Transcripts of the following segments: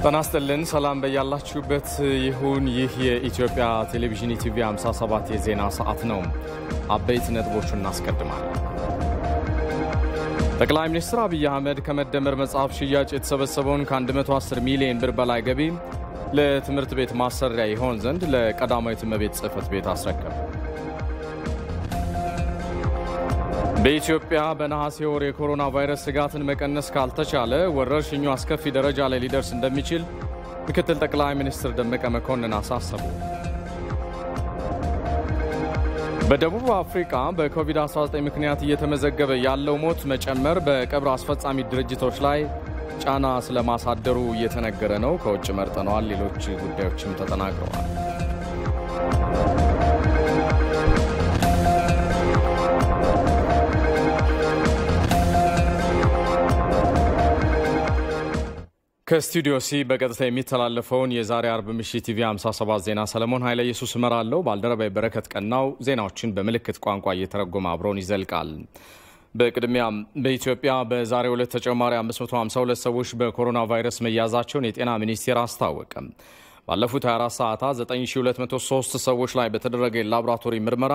ተናስተልን ሰላም በያላችሁበት ይሁን ይህ የኢትዮጵያ ቴሌቪዥን ኢቲቪ 57 የዜና ሰዓት ነው አበይት ነጥቦችን እናስቀድማለን ጠቅላይ ሚኒስትር አብይ አህመድ ከመደመር መጽሐፍ ሽያጭ የተሰበሰበውን ከ110 ሚሊዮን ብር በላይ ገቢ ለትምህርት ቤት ማሰሪያ ይሆን ዘንድ ለቀዳማዊት እመቤት ጽሕፈት ቤት አስረከቡ በኢትዮጵያ በነሐሴ ወር የኮሮና ቫይረስ ስጋትን መቀነስ ካልተቻለ ወረርሽኙ አስከፊ ደረጃ ላይ ሊደርስ እንደሚችል ምክትል ጠቅላይ ሚኒስትር ደመቀ መኮንን አሳሰቡ በደቡብ አፍሪካ በኮቪድ-19 ምክንያት እየተመዘገበ ያለው ሞት መጨመር በቀብር አስፈጻሚ ድርጅቶች ላይ ጫና ስለማሳደሩ እየተነገረ ነው ከውጭ መርጠናል ሌሎች ጉዳዮችም ተጠናክረዋል ከስቱዲዮ ሲ በቀጥታ የሚተላለፈውን የዛሬ አርብ ምሽት ቲቪ 57 ዜና ሰለሞን ኃይለ ኢየሱስ መራለው ባልደረባይ በረከት ቀናው ዜናዎችን በመልእክት ቋንቋ እየተረጎመ አብሮን ይዘልቃል በቅድሚያ በኢትዮጵያ በዛሬው ዕለት ተጨማሪ 552 ሰዎች በኮሮና ቫይረስ መያዛቸውን የጤና ሚኒስቴር አስታወቀ ባለፉት 24 ሰዓታት 9203 ሰዎች ላይ በተደረገ ላቦራቶሪ ምርመራ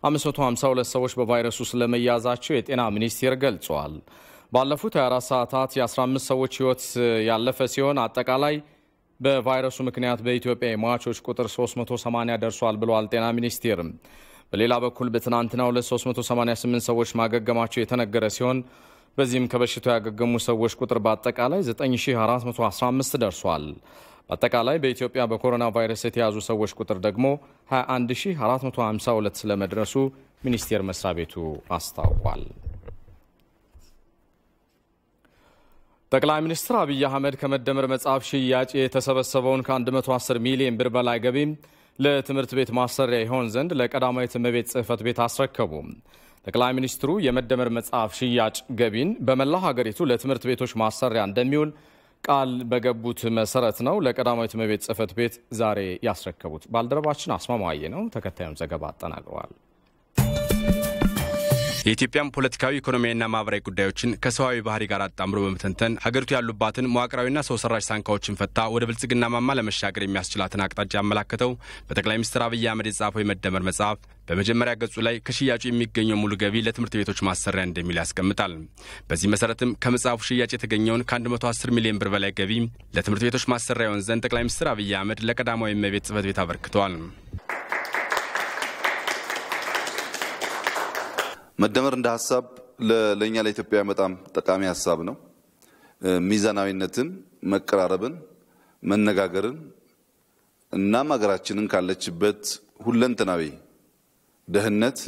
552 ሰዎች በቫይረሱ ስለመያዛቸው የጤና ሚኒስቴር ገልጿል ባለፉት 24 ሰዓታት የ15 ሰዎች ህይወት ያለፈ ሲሆን አጠቃላይ በቫይረሱ ምክንያት በኢትዮጵያ የሟቾች ቁጥር 380 ደርሷል ብሏል ጤና ሚኒስቴር በሌላ በኩል በትናንትናው ለ388 ሰዎች ማገገማቸው የተነገረ ሲሆን በዚህም ከበሽታው ያገገሙ ሰዎች ቁጥር በአጠቃላይ 9415 ደርሷል በአጠቃላይ በኢትዮጵያ በኮሮና ቫይረስ የተያዙ ሰዎች ቁጥር ደግሞ 21452 ስለመድረሱ ሚኒስቴር መስሪያ ቤቱ አስታውቋል ጠቅላይ ሚኒስትር አብይ አህመድ ከመደመር መጽሐፍ ሽያጭ የተሰበሰበውን ከ110 ሚሊዮን ብር በላይ ገቢ ለትምህርት ቤት ማሰሪያ ይሆን ዘንድ ለቀዳማዊት እመቤት ጽሕፈት ቤት አስረከቡ ጠቅላይ ሚኒስትሩ የመደመር መጽሐፍ ሽያጭ ገቢን በመላው ሀገሪቱ ለትምህርት ቤቶች ማሰሪያ እንደሚውል ቃል በገቡት መሰረት ነው ለቀዳማዊት እመቤት ጽሕፈት ቤት ዛሬ ያስረከቡት ባልደረባችን አስማማየ ነው ተከታዩን ዘገባ አጠናቅሯል የኢትዮጵያን ፖለቲካዊ ኢኮኖሚያዊና ማህበራዊ ጉዳዮችን ከሰዋዊ ባህሪ ጋር አጣምሮ በመተንተን ሀገሪቱ ያሉባትን መዋቅራዊና ሰው ሰራሽ ሳንካዎችን ፈታ ወደ ብልጽግና ማማ ለመሻገር የሚያስችላትን አቅጣጫ ያመላከተው በጠቅላይ ሚኒስትር አብይ አህመድ የጻፈው የመደመር መጽሐፍ በመጀመሪያ ገጹ ላይ ከሽያጩ የሚገኘው ሙሉ ገቢ ለትምህርት ቤቶች ማሰሪያ እንደሚል ያስቀምጣል በዚህ መሰረትም ከመጽሐፉ ሽያጭ የተገኘውን ከ110 ሚሊዮን ብር በላይ ገቢ ለትምህርት ቤቶች ማሰሪያ ይሆን ዘንድ ጠቅላይ ሚኒስትር አብይ አህመድ ለቀዳማዊ እመቤት ጽሕፈት ቤት አበርክተዋል መደመር እንደ ሐሳብ ለኛ ለኢትዮጵያ በጣም ጠቃሚ ሐሳብ ነው ሚዛናዊነትን መቀራረብን መነጋገርን እና ሀገራችንን ካለችበት ሁለንተናዊ ደህንነት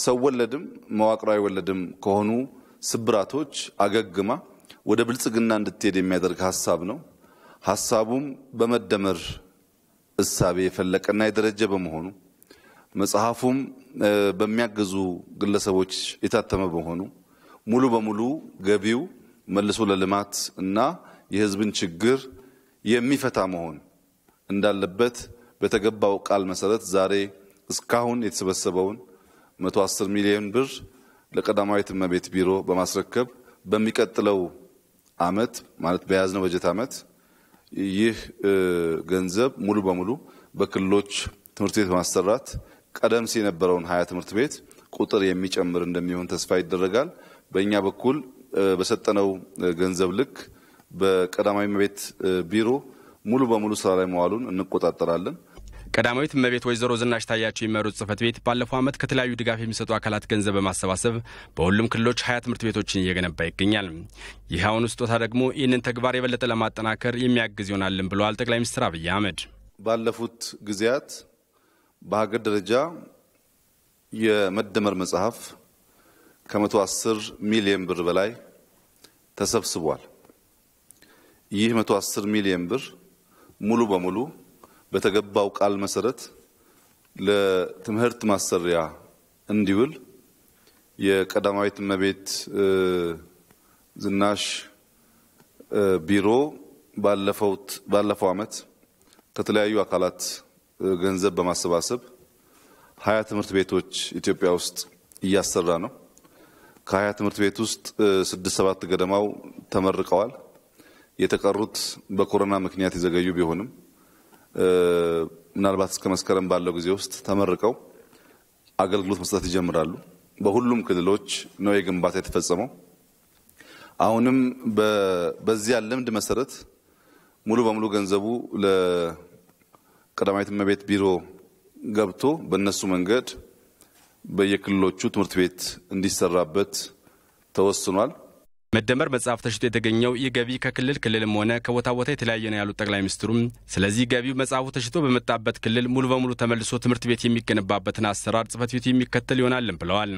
ሰው ወለድም መዋቅራዊ ወለድም ከሆኑ ስብራቶች አገግማ ወደ ብልጽግና እንድትሄድ የሚያደርግ ሐሳብ ነው ሐሳቡም በመደመር እሳቤ የፈለቀና የደረጀ በመሆኑ መጽሐፉም በሚያገዙ ግለሰቦች የታተመ በመሆኑ ሙሉ በሙሉ ገቢው መልሶ ለልማት እና የህዝብን ችግር የሚፈታ መሆን እንዳለበት በተገባው ቃል መሰረት ዛሬ እስካሁን የተሰበሰበውን 110 ሚሊዮን ብር ለቀዳማዊት እመቤት ቢሮ በማስረከብ በሚቀጥለው አመት ማለት በያዝነው በጀት አመት ይህ ገንዘብ ሙሉ በሙሉ በክልሎች ትምህርት ቤት ማሰራት ቀደም ሲል የነበረውን 20 ትምህርት ቤት ቁጥር የሚጨምር እንደሚሆን ተስፋ ይደረጋል በእኛ በኩል በሰጠነው ገንዘብ ልክ በቀዳማዊ እመቤት ቢሮ ሙሉ በሙሉ ስራ ላይ መዋሉን እንቆጣጣራለን ቀዳማዊት እመቤት ወይዘሮ ዝናሽ ታያቸው የሚመሩት ጽሕፈት ቤት ባለፈው አመት ከተለያዩ ድጋፍ የሚሰጡ አካላት ገንዘብ በማሰባሰብ በሁሉም ክልሎች 20 ትምህርት ቤቶችን እየገነባ ይገኛል ይህ አሁን ስጦታ ደግሞ ይህንን ተግባር የበለጠ ለማጠናከር የሚያግዝ ይሆናልን ብለዋል ጠቅላይ ሚኒስትር አብይ አህመድ ባለፉት ጊዜያት በሀገር ደረጃ የመደመር መጽሐፍ ከ110 ሚሊዮን ብር በላይ ተሰብስቧል ይህ 110 ሚሊዮን ብር ሙሉ በሙሉ በተገባው ቃል መሰረት ለትምህርት ማሰሪያ እንዲውል የቀዳማዊት እመቤት ዝናሽ ቢሮ ባለፈው አመት ከተለያዩ አካላት ገንዘብ በማሰባሰብ 20 ትምህርት ቤቶች ኢትዮጵያ ውስጥ እያሰራ ነው ከ20 ትምህርት ቤት ውስጥ 6-7 ገደማው ተመርቀዋል የተቀሩት በኮሮና ምክንያት የዘገዩ ቢሆንም ምናልባት እስከ መስከረም ባለው ጊዜ ውስጥ ተመርቀው አገልግሎት መስጠት ይጀምራሉ። በሁሉም ክልሎች ነው የግንባታ የተፈጸመው። አሁንም በዚያ ልምድ መሰረት ሙሉ በሙሉ ገንዘቡ ለቀዳማዊት እመቤት ቢሮ ገብቶ በእነሱ መንገድ በየክልሎቹ ትምህርት ቤት እንዲሰራበት ተወስኗል። መደመር መጽሐፍ ተሽጦ የተገኘው የገቢ ከክልል ክልልም ሆነ ከቦታ ቦታ የተለያየ ነው ያሉት ጠቅላይ ሚኒስትሩም ስለዚህ ገቢው መጽሐፉ ተሽጦ በመጣበት ክልል ሙሉ በሙሉ ተመልሶ ትምህርት ቤት የሚገነባበትን አሰራር ጽፈት ቤቱ የሚከተል ይሆናልም ብለዋል።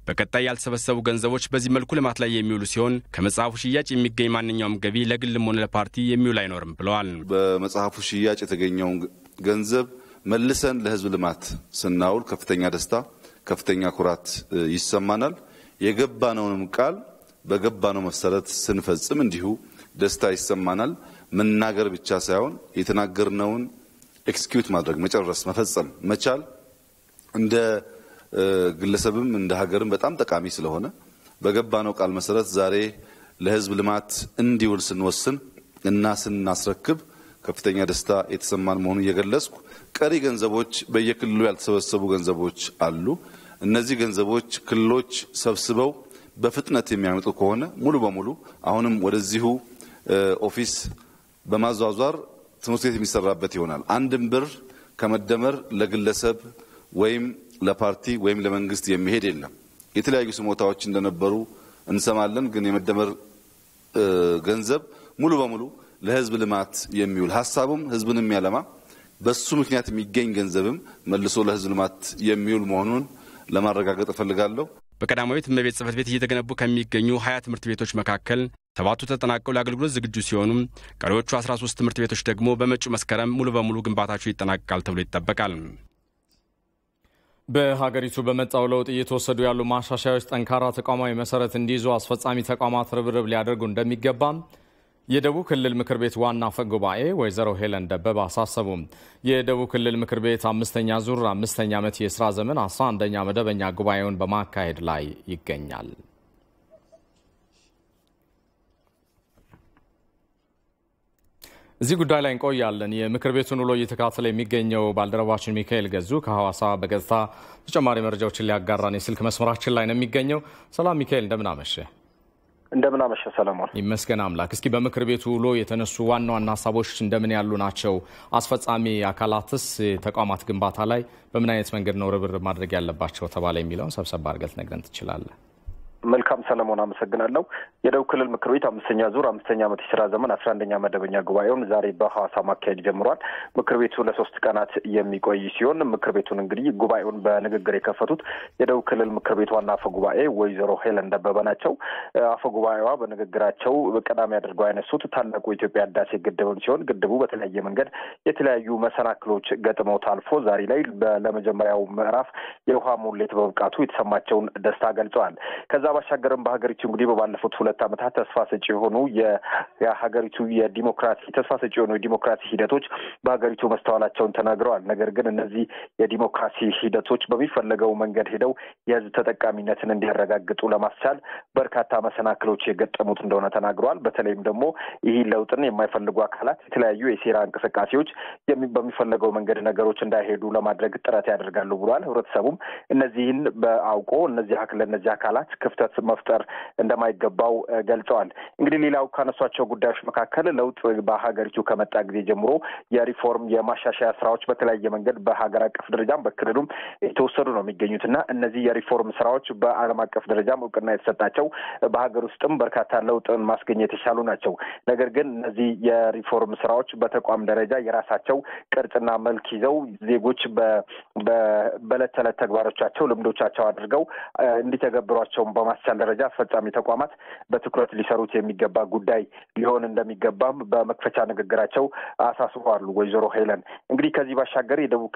በቀጣይ ያልተሰበሰቡ ገንዘቦች በዚህ መልኩ ልማት ላይ የሚውሉ ሲሆን ከመጽሐፉ ሽያጭ የሚገኝ ማንኛውም ገቢ ለግልም ሆነ ለፓርቲ የሚውል አይኖርም ብለዋል። በመጽሐፉ ሽያጭ የተገኘው ገንዘብ መልሰን ለህዝብ ልማት ስናውል ከፍተኛ ደስታ ከፍተኛ ኩራት ይሰማናል። የገባነውንም ቃል በገባነው መሰረት ስንፈጽም እንዲሁ ደስታ ይሰማናል። መናገር ብቻ ሳይሆን የተናገርነውን ኤክስኪዩት ማድረግ መጨረስ መፈጸም መቻል እንደ ግለሰብም እንደ ሀገርም በጣም ጠቃሚ ስለሆነ በገባነው ቃል መሰረት ዛሬ ለህዝብ ልማት እንዲውል ስንወስን እና ስናስረክብ ከፍተኛ ደስታ የተሰማን መሆኑን እየገለጽኩ ቀሪ ገንዘቦች በየክልሉ ያልተሰበሰቡ ገንዘቦች አሉ። እነዚህ ገንዘቦች ክልሎች ሰብስበው በፍጥነት የሚያመጡ ከሆነ ሙሉ በሙሉ አሁንም ወደዚሁ ኦፊስ በማዟዟር ትምህርት ቤት የሚሰራበት ይሆናል። አንድም ብር ከመደመር ለግለሰብ ወይም ለፓርቲ ወይም ለመንግስት የሚሄድ የለም። የተለያዩ ስሞታዎች እንደነበሩ እንሰማለን። ግን የመደመር ገንዘብ ሙሉ በሙሉ ለህዝብ ልማት የሚውል ሐሳቡም ህዝብንም ያለማ በሱ ምክንያት የሚገኝ ገንዘብም መልሶ ለህዝብ ልማት የሚውል መሆኑን ለማረጋገጥ እፈልጋለሁ። በቀዳማዊት እመቤት ጽፈት ቤት እየተገነቡ ከሚገኙ 20 ትምህርት ቤቶች መካከል 7ቱ ተጠናቀው ለአገልግሎት ዝግጁ ሲሆኑ ቀሪዎቹ 13 ትምህርት ቤቶች ደግሞ በመጪው መስከረም ሙሉ በሙሉ ግንባታቸው ይጠናቀቃል ተብሎ ይጠበቃል። በሀገሪቱ በመጣው ለውጥ እየተወሰዱ ያሉ ማሻሻያዎች ጠንካራ ተቋማዊ መሰረት እንዲይዙ አስፈጻሚ ተቋማት ርብርብ ሊያደርጉ እንደሚገባ የደቡብ ክልል ምክር ቤት ዋና አፈ ጉባኤ ወይዘሮ ሄለን ደበበ አሳሰቡ። የደቡብ ክልል ምክር ቤት 5ኛ ዙር 5ኛ ዓመት የሥራ ዘመን 11ኛ መደበኛ ጉባኤውን በማካሄድ ላይ ይገኛል። እዚህ ጉዳይ ላይ እንቆያለን። የምክር ቤቱን ውሎ እየተከታተለ የሚገኘው ባልደረባችን ሚካኤል ገዙ ከሐዋሳ በቀጥታ ተጨማሪ መረጃዎችን ሊያጋራን የስልክ መስመራችን ላይ ነው የሚገኘው። ሰላም ሚካኤል፣ እንደምን አመሸ? እንደምን አመሸ ሰለሞን። ይመስገን አምላክ። እስኪ በምክር ቤቱ ውሎ የተነሱ ዋና ዋና ሀሳቦች እንደምን ያሉ ናቸው? አስፈጻሚ አካላትስ ተቋማት ግንባታ ላይ በምን አይነት መንገድ ነው ርብርብ ማድረግ ያለባቸው ተባለ የሚለውን ሰብሰብ አድርገህ ልትነግረን ትችላለህ? መልካም ሰለሞን፣ አመሰግናለሁ። የደቡብ ክልል ምክር ቤት 5ኛ ዙር 5ኛ ዓመት የሥራ ዘመን 11ኛ መደበኛ ጉባኤውን ዛሬ በሐዋሳ ማካሄድ ጀምሯል። ምክር ቤቱ ለ3 ቀናት የሚቆይ ሲሆን ምክር ቤቱን እንግዲህ ጉባኤውን በንግግር የከፈቱት የደቡብ ክልል ምክር ቤት ዋና አፈ ጉባኤ ወይዘሮ ሄለን ደበበ ናቸው። አፈ ጉባኤዋ በንግግራቸው ቀዳሚ አድርገው ያነሱት ታላቁ የኢትዮጵያ ህዳሴ ግድብን ሲሆን ግድቡ በተለያየ መንገድ የተለያዩ መሰናክሎች ገጥመውት አልፎ ዛሬ ላይ ለመጀመሪያው ምዕራፍ የውሃ ሙሌት በመብቃቱ የተሰማቸውን ደስታ ገልጸዋል። ከዛ ባሻገርም በሀገሪቱ እንግዲህ ባለፉት 2 ዓመታት ተስፋ ሰጪ የሆኑ የሀገሪቱ የዲሞክራሲ ሂደቶች በሀገሪቱ መስተዋላቸውን ተናግረዋል። ነገር ግን እነዚህ የዲሞክራሲ ሂደቶች በሚፈለገው መንገድ ሄደው የህዝብ ተጠቃሚነትን እንዲያረጋግጡ ለማስቻል በርካታ መሰናክሎች የገጠሙት እንደሆነ ተናግረዋል። በተለይም ደግሞ ይህ ለውጥን የማይፈልጉ አካላት የተለያዩ የሴራ እንቅስቃሴዎች በሚፈለገው መንገድ ነገሮች እንዳይሄዱ ለማድረግ ጥረት ያደርጋሉ ብሏል። ህብረተሰቡም እነዚህን በአውቆ ለእነዚህ አካላት ክፍተት መፍጠር እንደማይገባው ገልጸዋል። እንግዲህ ሌላው ካነሷቸው ጉዳዮች መካከል ለውጥ በሀገሪቱ ከመጣ ጊዜ ጀምሮ የሪፎርም የማሻሻያ ስራዎች በተለያየ መንገድ በሀገር አቀፍ ደረጃም በክልሉም የተወሰዱ ነው የሚገኙትና እነዚህ የሪፎርም ስራዎች በዓለም አቀፍ ደረጃም እውቅና የተሰጣቸው በሀገር ውስጥም በርካታ ለውጥን ማስገኘት የቻሉ ናቸው። ነገር ግን እነዚህ የሪፎርም ስራዎች በተቋም ደረጃ የራሳቸው ቅርጽና መልክ ይዘው ዜጎች በዕለት ተዕለት ተግባሮቻቸው ልምዶቻቸው አድርገው እንዲተገብሯቸው በማስቻል ደረጃ አስፈጻሚ ተቋማት በትኩረት ሊሰሩት የሚገባ ጉዳይ ሊሆን እንደሚገባም በመክፈቻ ንግግራቸው አሳስበዋል ወይዘሮ ሄለን። እንግዲህ ከዚህ ባሻገር የደቡብ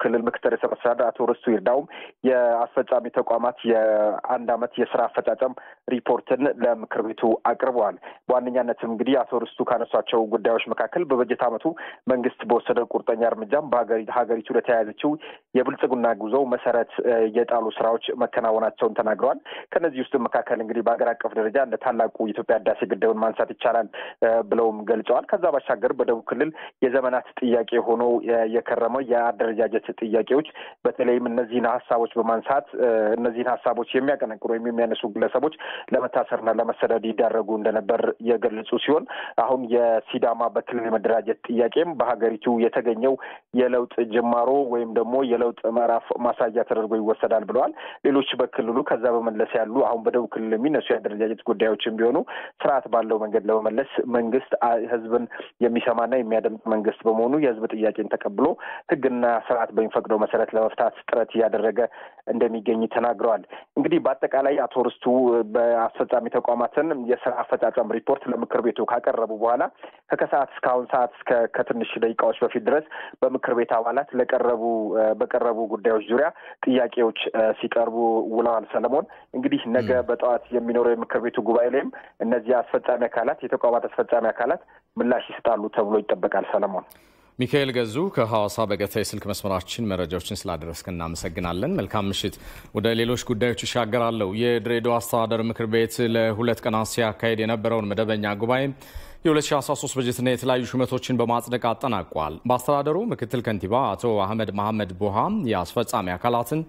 ክልል ምክትል ርዕሰ መስተዳድር አቶ ርስቱ ይርዳውም የአስፈጻሚ ተቋማት የ1 ዓመት የስራ አፈጻጸም ሪፖርትን ለምክር ቤቱ አቅርበዋል። በዋነኛነትም እንግዲህ አቶ ርስቱ ካነሷቸው ጉዳዮች መካከል በበጀት ዓመቱ መንግስት በወሰደው ቁርጠኛ እርምጃም በሀገሪቱ ለተያያዘችው የብልጽግና ጉዞ መሰረት የጣሉ ስራዎች መከናወናቸውን ተናግረዋል። ተናግረዋል። ከነዚህ ውስጥ መካከል እንግዲህ በአገር አቀፍ ደረጃ እንደ ታላቁ የኢትዮጵያ ህዳሴ ግድብን ማንሳት ይቻላል ብለውም ገልጸዋል። ከዛ ባሻገር በደቡብ ክልል የዘመናት ጥያቄ ሆኖ የከረመው የአደረጃጀት ጥያቄዎች በተለይም እነዚህን ሀሳቦች በማንሳት እነዚህን ሀሳቦች የሚያቀነቅሩ የሚያነሱ ግለሰቦች ለመታሰርና ለመሰደድ ይዳረጉ እንደነበር የገለጹ ሲሆን አሁን የሲዳማ በክልል የመደራጀት ጥያቄም በሀገሪቱ የተገኘው የለውጥ ጅማሮ ወይም ደግሞ የለውጥ ምዕራፍ ማሳያ ተደርጎ ይወሰዳል ብለዋል። ሌሎች በክልሉ ከዛ በመለስ ያሉ አሁን በደቡብ ክልል የሚነሱ የአደረጃጀት ጉዳዮችም ቢሆኑ ስርዓት ባለው መንገድ ለመመለስ መንግስት ህዝብን የሚሰማና የሚያደምጥ መንግስት በመሆኑ የህዝብ ጥያቄን ተቀብሎ ህግና ስርዓት በሚፈቅደው መሰረት ለመፍታት ጥረት እያደረገ እንደሚገኝ ተናግረዋል። እንግዲህ በአጠቃላይ አቶ ርስቱ በአስፈጻሚ ተቋማትን የስራ አፈጻጸም ሪፖርት ለምክር ቤቱ ካቀረቡ በኋላ ከከሰዓት እስካሁን ሰዓት እስከ ከትንሽ ደቂቃዎች በፊት ድረስ በምክር ቤት አባላት በቀረቡ ጉዳዮች ዙሪያ ጥያቄዎች ሲቀርቡ ውለዋል። ሰለሞን እንግዲህ ነገ በጠዋት የሚኖረው የምክር ቤቱ ጉባኤ ላይም እነዚህ አስፈጻሚ አካላት የተቋማት አስፈጻሚ አካላት ምላሽ ይሰጣሉ ተብሎ ይጠበቃል። ሰለሞን ሚካኤል ገዙ ከሐዋሳ በቀጥታ የስልክ መስመራችን መረጃዎችን ስላደረስክ እናመሰግናለን። መልካም ምሽት። ወደ ሌሎች ጉዳዮች ይሻገራለሁ። የድሬዳዋ አስተዳደር ምክር ቤት ለ2 ቀናት ሲያካሄድ የነበረውን መደበኛ ጉባኤ የ2013 በጀትና የተለያዩ ሹመቶችን በማጽደቅ አጠናቋል። በአስተዳደሩ ምክትል ከንቲባ አቶ አህመድ መሐመድ ቦሃም የአስፈጻሚ አካላትን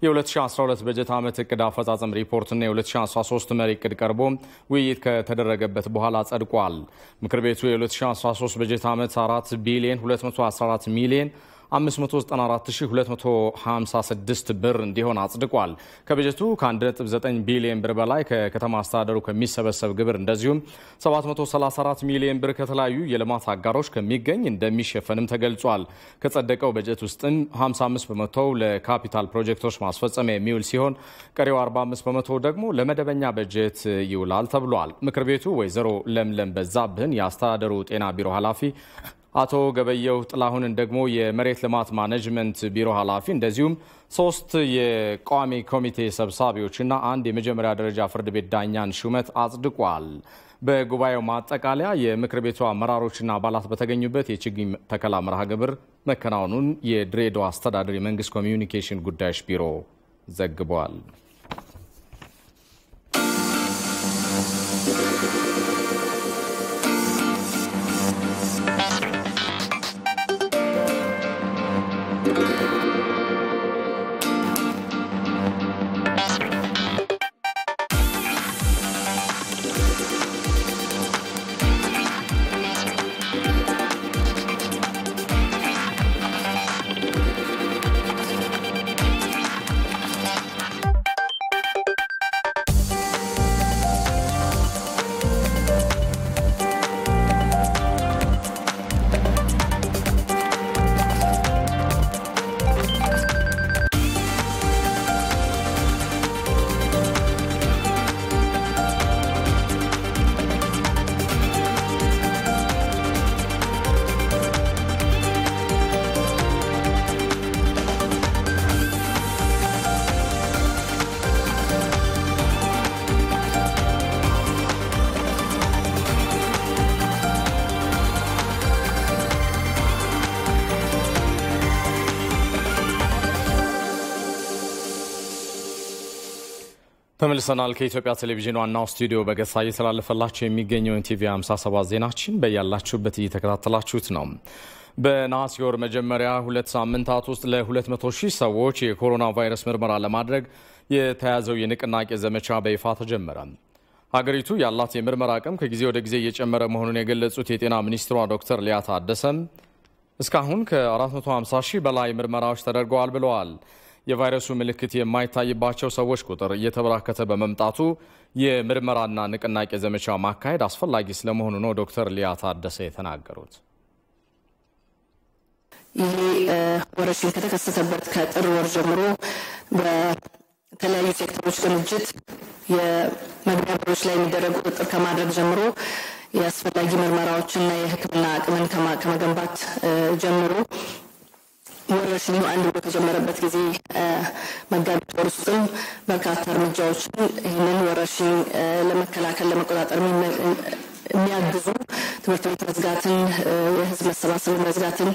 የ2012 በጀት ዓመት እቅድ አፈጻጸም ሪፖርትና የ2013 መሪ እቅድ ቀርቦ ውይይት ከተደረገበት በኋላ ጸድቋል። ምክር ቤቱ የ2013 በጀት ዓመት 4 ቢሊዮን 214 ሚሊዮን 594,256 ብር እንዲሆን አጽድቋል። ከበጀቱ ከ1.9 ቢሊዮን ብር በላይ ከከተማ አስተዳደሩ ከሚሰበሰብ ግብር እንደዚሁም 734 ሚሊዮን ብር ከተለያዩ የልማት አጋሮች ከሚገኝ እንደሚሸፈንም ተገልጿል። ከጸደቀው በጀት ውስጥም 55 በመቶ ለካፒታል ፕሮጀክቶች ማስፈጸሚያ የሚውል ሲሆን ቀሪው 45 በመቶ ደግሞ ለመደበኛ በጀት ይውላል ተብሏል። ምክር ቤቱ ወይዘሮ ለምለም በዛብህን የአስተዳደሩ ጤና ቢሮ ኃላፊ አቶ ገበየው ጥላሁንን ደግሞ የመሬት ልማት ማኔጅመንት ቢሮ ኃላፊ እንደዚሁም 3 የቋሚ ኮሚቴ ሰብሳቢዎችና 1 የመጀመሪያ ደረጃ ፍርድ ቤት ዳኛን ሹመት አጽድቋል። በጉባኤው ማጠቃለያ የምክር ቤቱ አመራሮችና አባላት በተገኙበት የችግኝ ተከላ መርሃ ግብር መከናወኑን የድሬዳዋ አስተዳደር የመንግስት ኮሚዩኒኬሽን ጉዳዮች ቢሮ ዘግቧል። ተመልሰናል። ከኢትዮጵያ ቴሌቪዥን ዋናው ስቱዲዮ በገሳ እየተላለፈላችሁ የሚገኘው ቲቪ 57 ዜናችን በያላችሁበት እየተከታተላችሁት ነው። በነሐሴ ወር መጀመሪያ 2 ሳምንታት ውስጥ ለ200,000 ሰዎች የኮሮና ቫይረስ ምርመራ ለማድረግ የተያዘው የንቅናቄ ዘመቻ በይፋ ተጀመረ። ሀገሪቱ ያላት የምርመራ አቅም ከጊዜ ወደ ጊዜ እየጨመረ መሆኑን የገለጹት የጤና ሚኒስትሯ ዶክተር ሊያ ታደሰም እስካሁን ከ450,000 በላይ ምርመራዎች ተደርገዋል ብለዋል። የቫይረሱ ምልክት የማይታይባቸው ሰዎች ቁጥር እየተበራከተ በመምጣቱ የምርመራና ንቅናቄ ዘመቻ ማካሄድ አስፈላጊ ስለመሆኑ ነው ዶክተር ሊያ ታደሰ የተናገሩት። ይህ ወረርሽኝ ከተከሰተበት ከጥር ወር ጀምሮ በተለያዩ ሴክተሮች ቅንጅት የመግቢያ በሮች ላይ የሚደረጉ ቁጥጥር ከማድረግ ጀምሮ የአስፈላጊ ምርመራዎችና የሕክምና አቅምን ከመገንባት ጀምሮ ወረርሽኙ አንድ ብሎ ከጀመረበት ጊዜ መጋቢት ወር ውስጥም በርካታ እርምጃዎችን ይህንን ወረርሽኝ ለመከላከል ለመቆጣጠር የሚያግዙ ትምህርት ቤት መዝጋትን የህዝብ መሰባሰብ መዝጋትን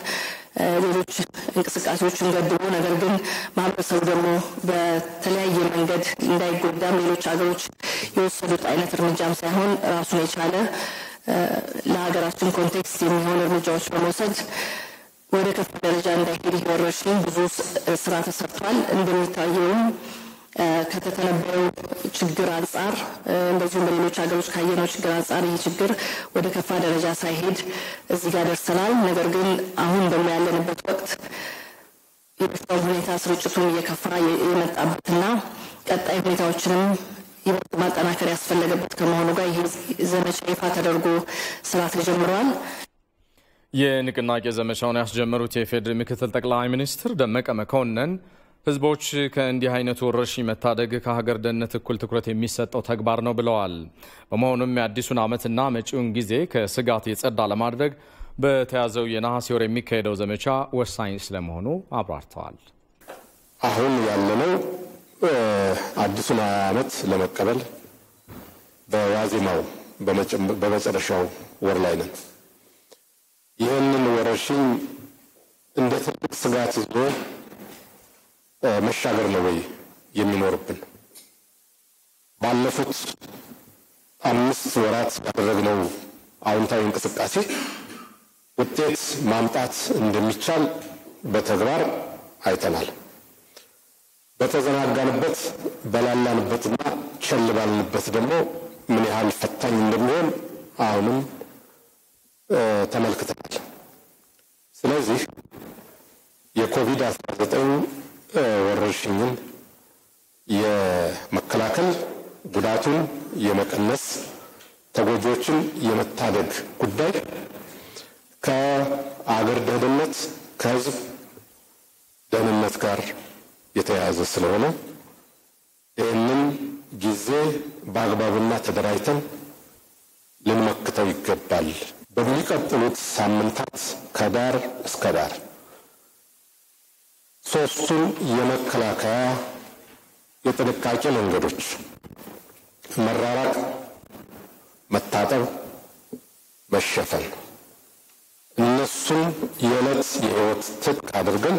ሌሎች እንቅስቃሴዎችን ገድቦ ነገር ግን ማህበረሰቡ ደግሞ በተለያየ መንገድ እንዳይጎዳም ሌሎች ሀገሮች የወሰዱት አይነት እርምጃም ሳይሆን ራሱን የቻለ ለሀገራችን ኮንቴክስት የሚሆን እርምጃዎች በመውሰድ ወደ ከፍ ደረጃ እንዳይሄድ ወረርሽኝ ብዙ ስራ ተሰርቷል። እንደሚታየውም ከተተነበየው ችግር አንጻር እንደዚሁም በሌሎች ሀገሮች ካየነው ችግር አንጻር ይህ ችግር ወደ ከፋ ደረጃ ሳይሄድ እዚህ ጋር ደርሰናል። ነገር ግን አሁን ደግሞ ያለንበት ወቅት የበሽታው ሁኔታ ስርጭቱን እየከፋ የመጣበትና ቀጣይ ሁኔታዎችንም ይበልጥ ማጠናከር ያስፈልገበት ከመሆኑ ጋር ይህ ዘመቻ ይፋ ተደርጎ ስራ ተጀምሯል። የንቅናቄ ዘመቻውን ያስጀመሩት የፌዴራል ምክትል ጠቅላይ ሚኒስትር ደመቀ መኮንን ህዝቦች ከእንዲህ አይነቱ ወረርሽኝ መታደግ ከሀገር ደህንነት እኩል ትኩረት የሚሰጠው ተግባር ነው ብለዋል። በመሆኑም የአዲሱን ዓመትና መጪውን ጊዜ ከስጋት የጸዳ ለማድረግ በተያዘው የነሐሴ ወር የሚካሄደው ዘመቻ ወሳኝ ስለመሆኑ አብራርተዋል። አሁን ያለነው አዲሱን ዓመት ለመቀበል በዋዜማው በመጨረሻው ወር ላይ ነን። ይህንን ወረርሽኝ እንደ ትልቅ ስጋት ይዞ መሻገር ነው ወይ የሚኖርብን? ባለፉት 5 ወራት ያደረግነው አዎንታዊ እንቅስቃሴ ውጤት ማምጣት እንደሚቻል በተግባር አይተናል። በተዘናጋንበት በላላንበትና ቸል ባልንበት ደግሞ ምን ያህል ፈታኝ እንደሚሆን አሁንም ተመልክተናል። ስለዚህ የኮቪድ-19 ወረርሽኝን የመከላከል ጉዳቱን የመቀነስ ተጎጂዎችን የመታደግ ጉዳይ ከአገር ደህንነት ከህዝብ ደህንነት ጋር የተያያዘ ስለሆነ ይህንን ጊዜ በአግባቡና ተደራጅተን ልንመክተው ይገባል። በሚቀጥሉት ሳምንታት ከዳር እስከ ዳር 3ቱን የመከላከያ የጥንቃቄ መንገዶች መራራቅ፣ መታጠብ፣ መሸፈን እነሱን የዕለት የህይወት ትጥቅ አድርገን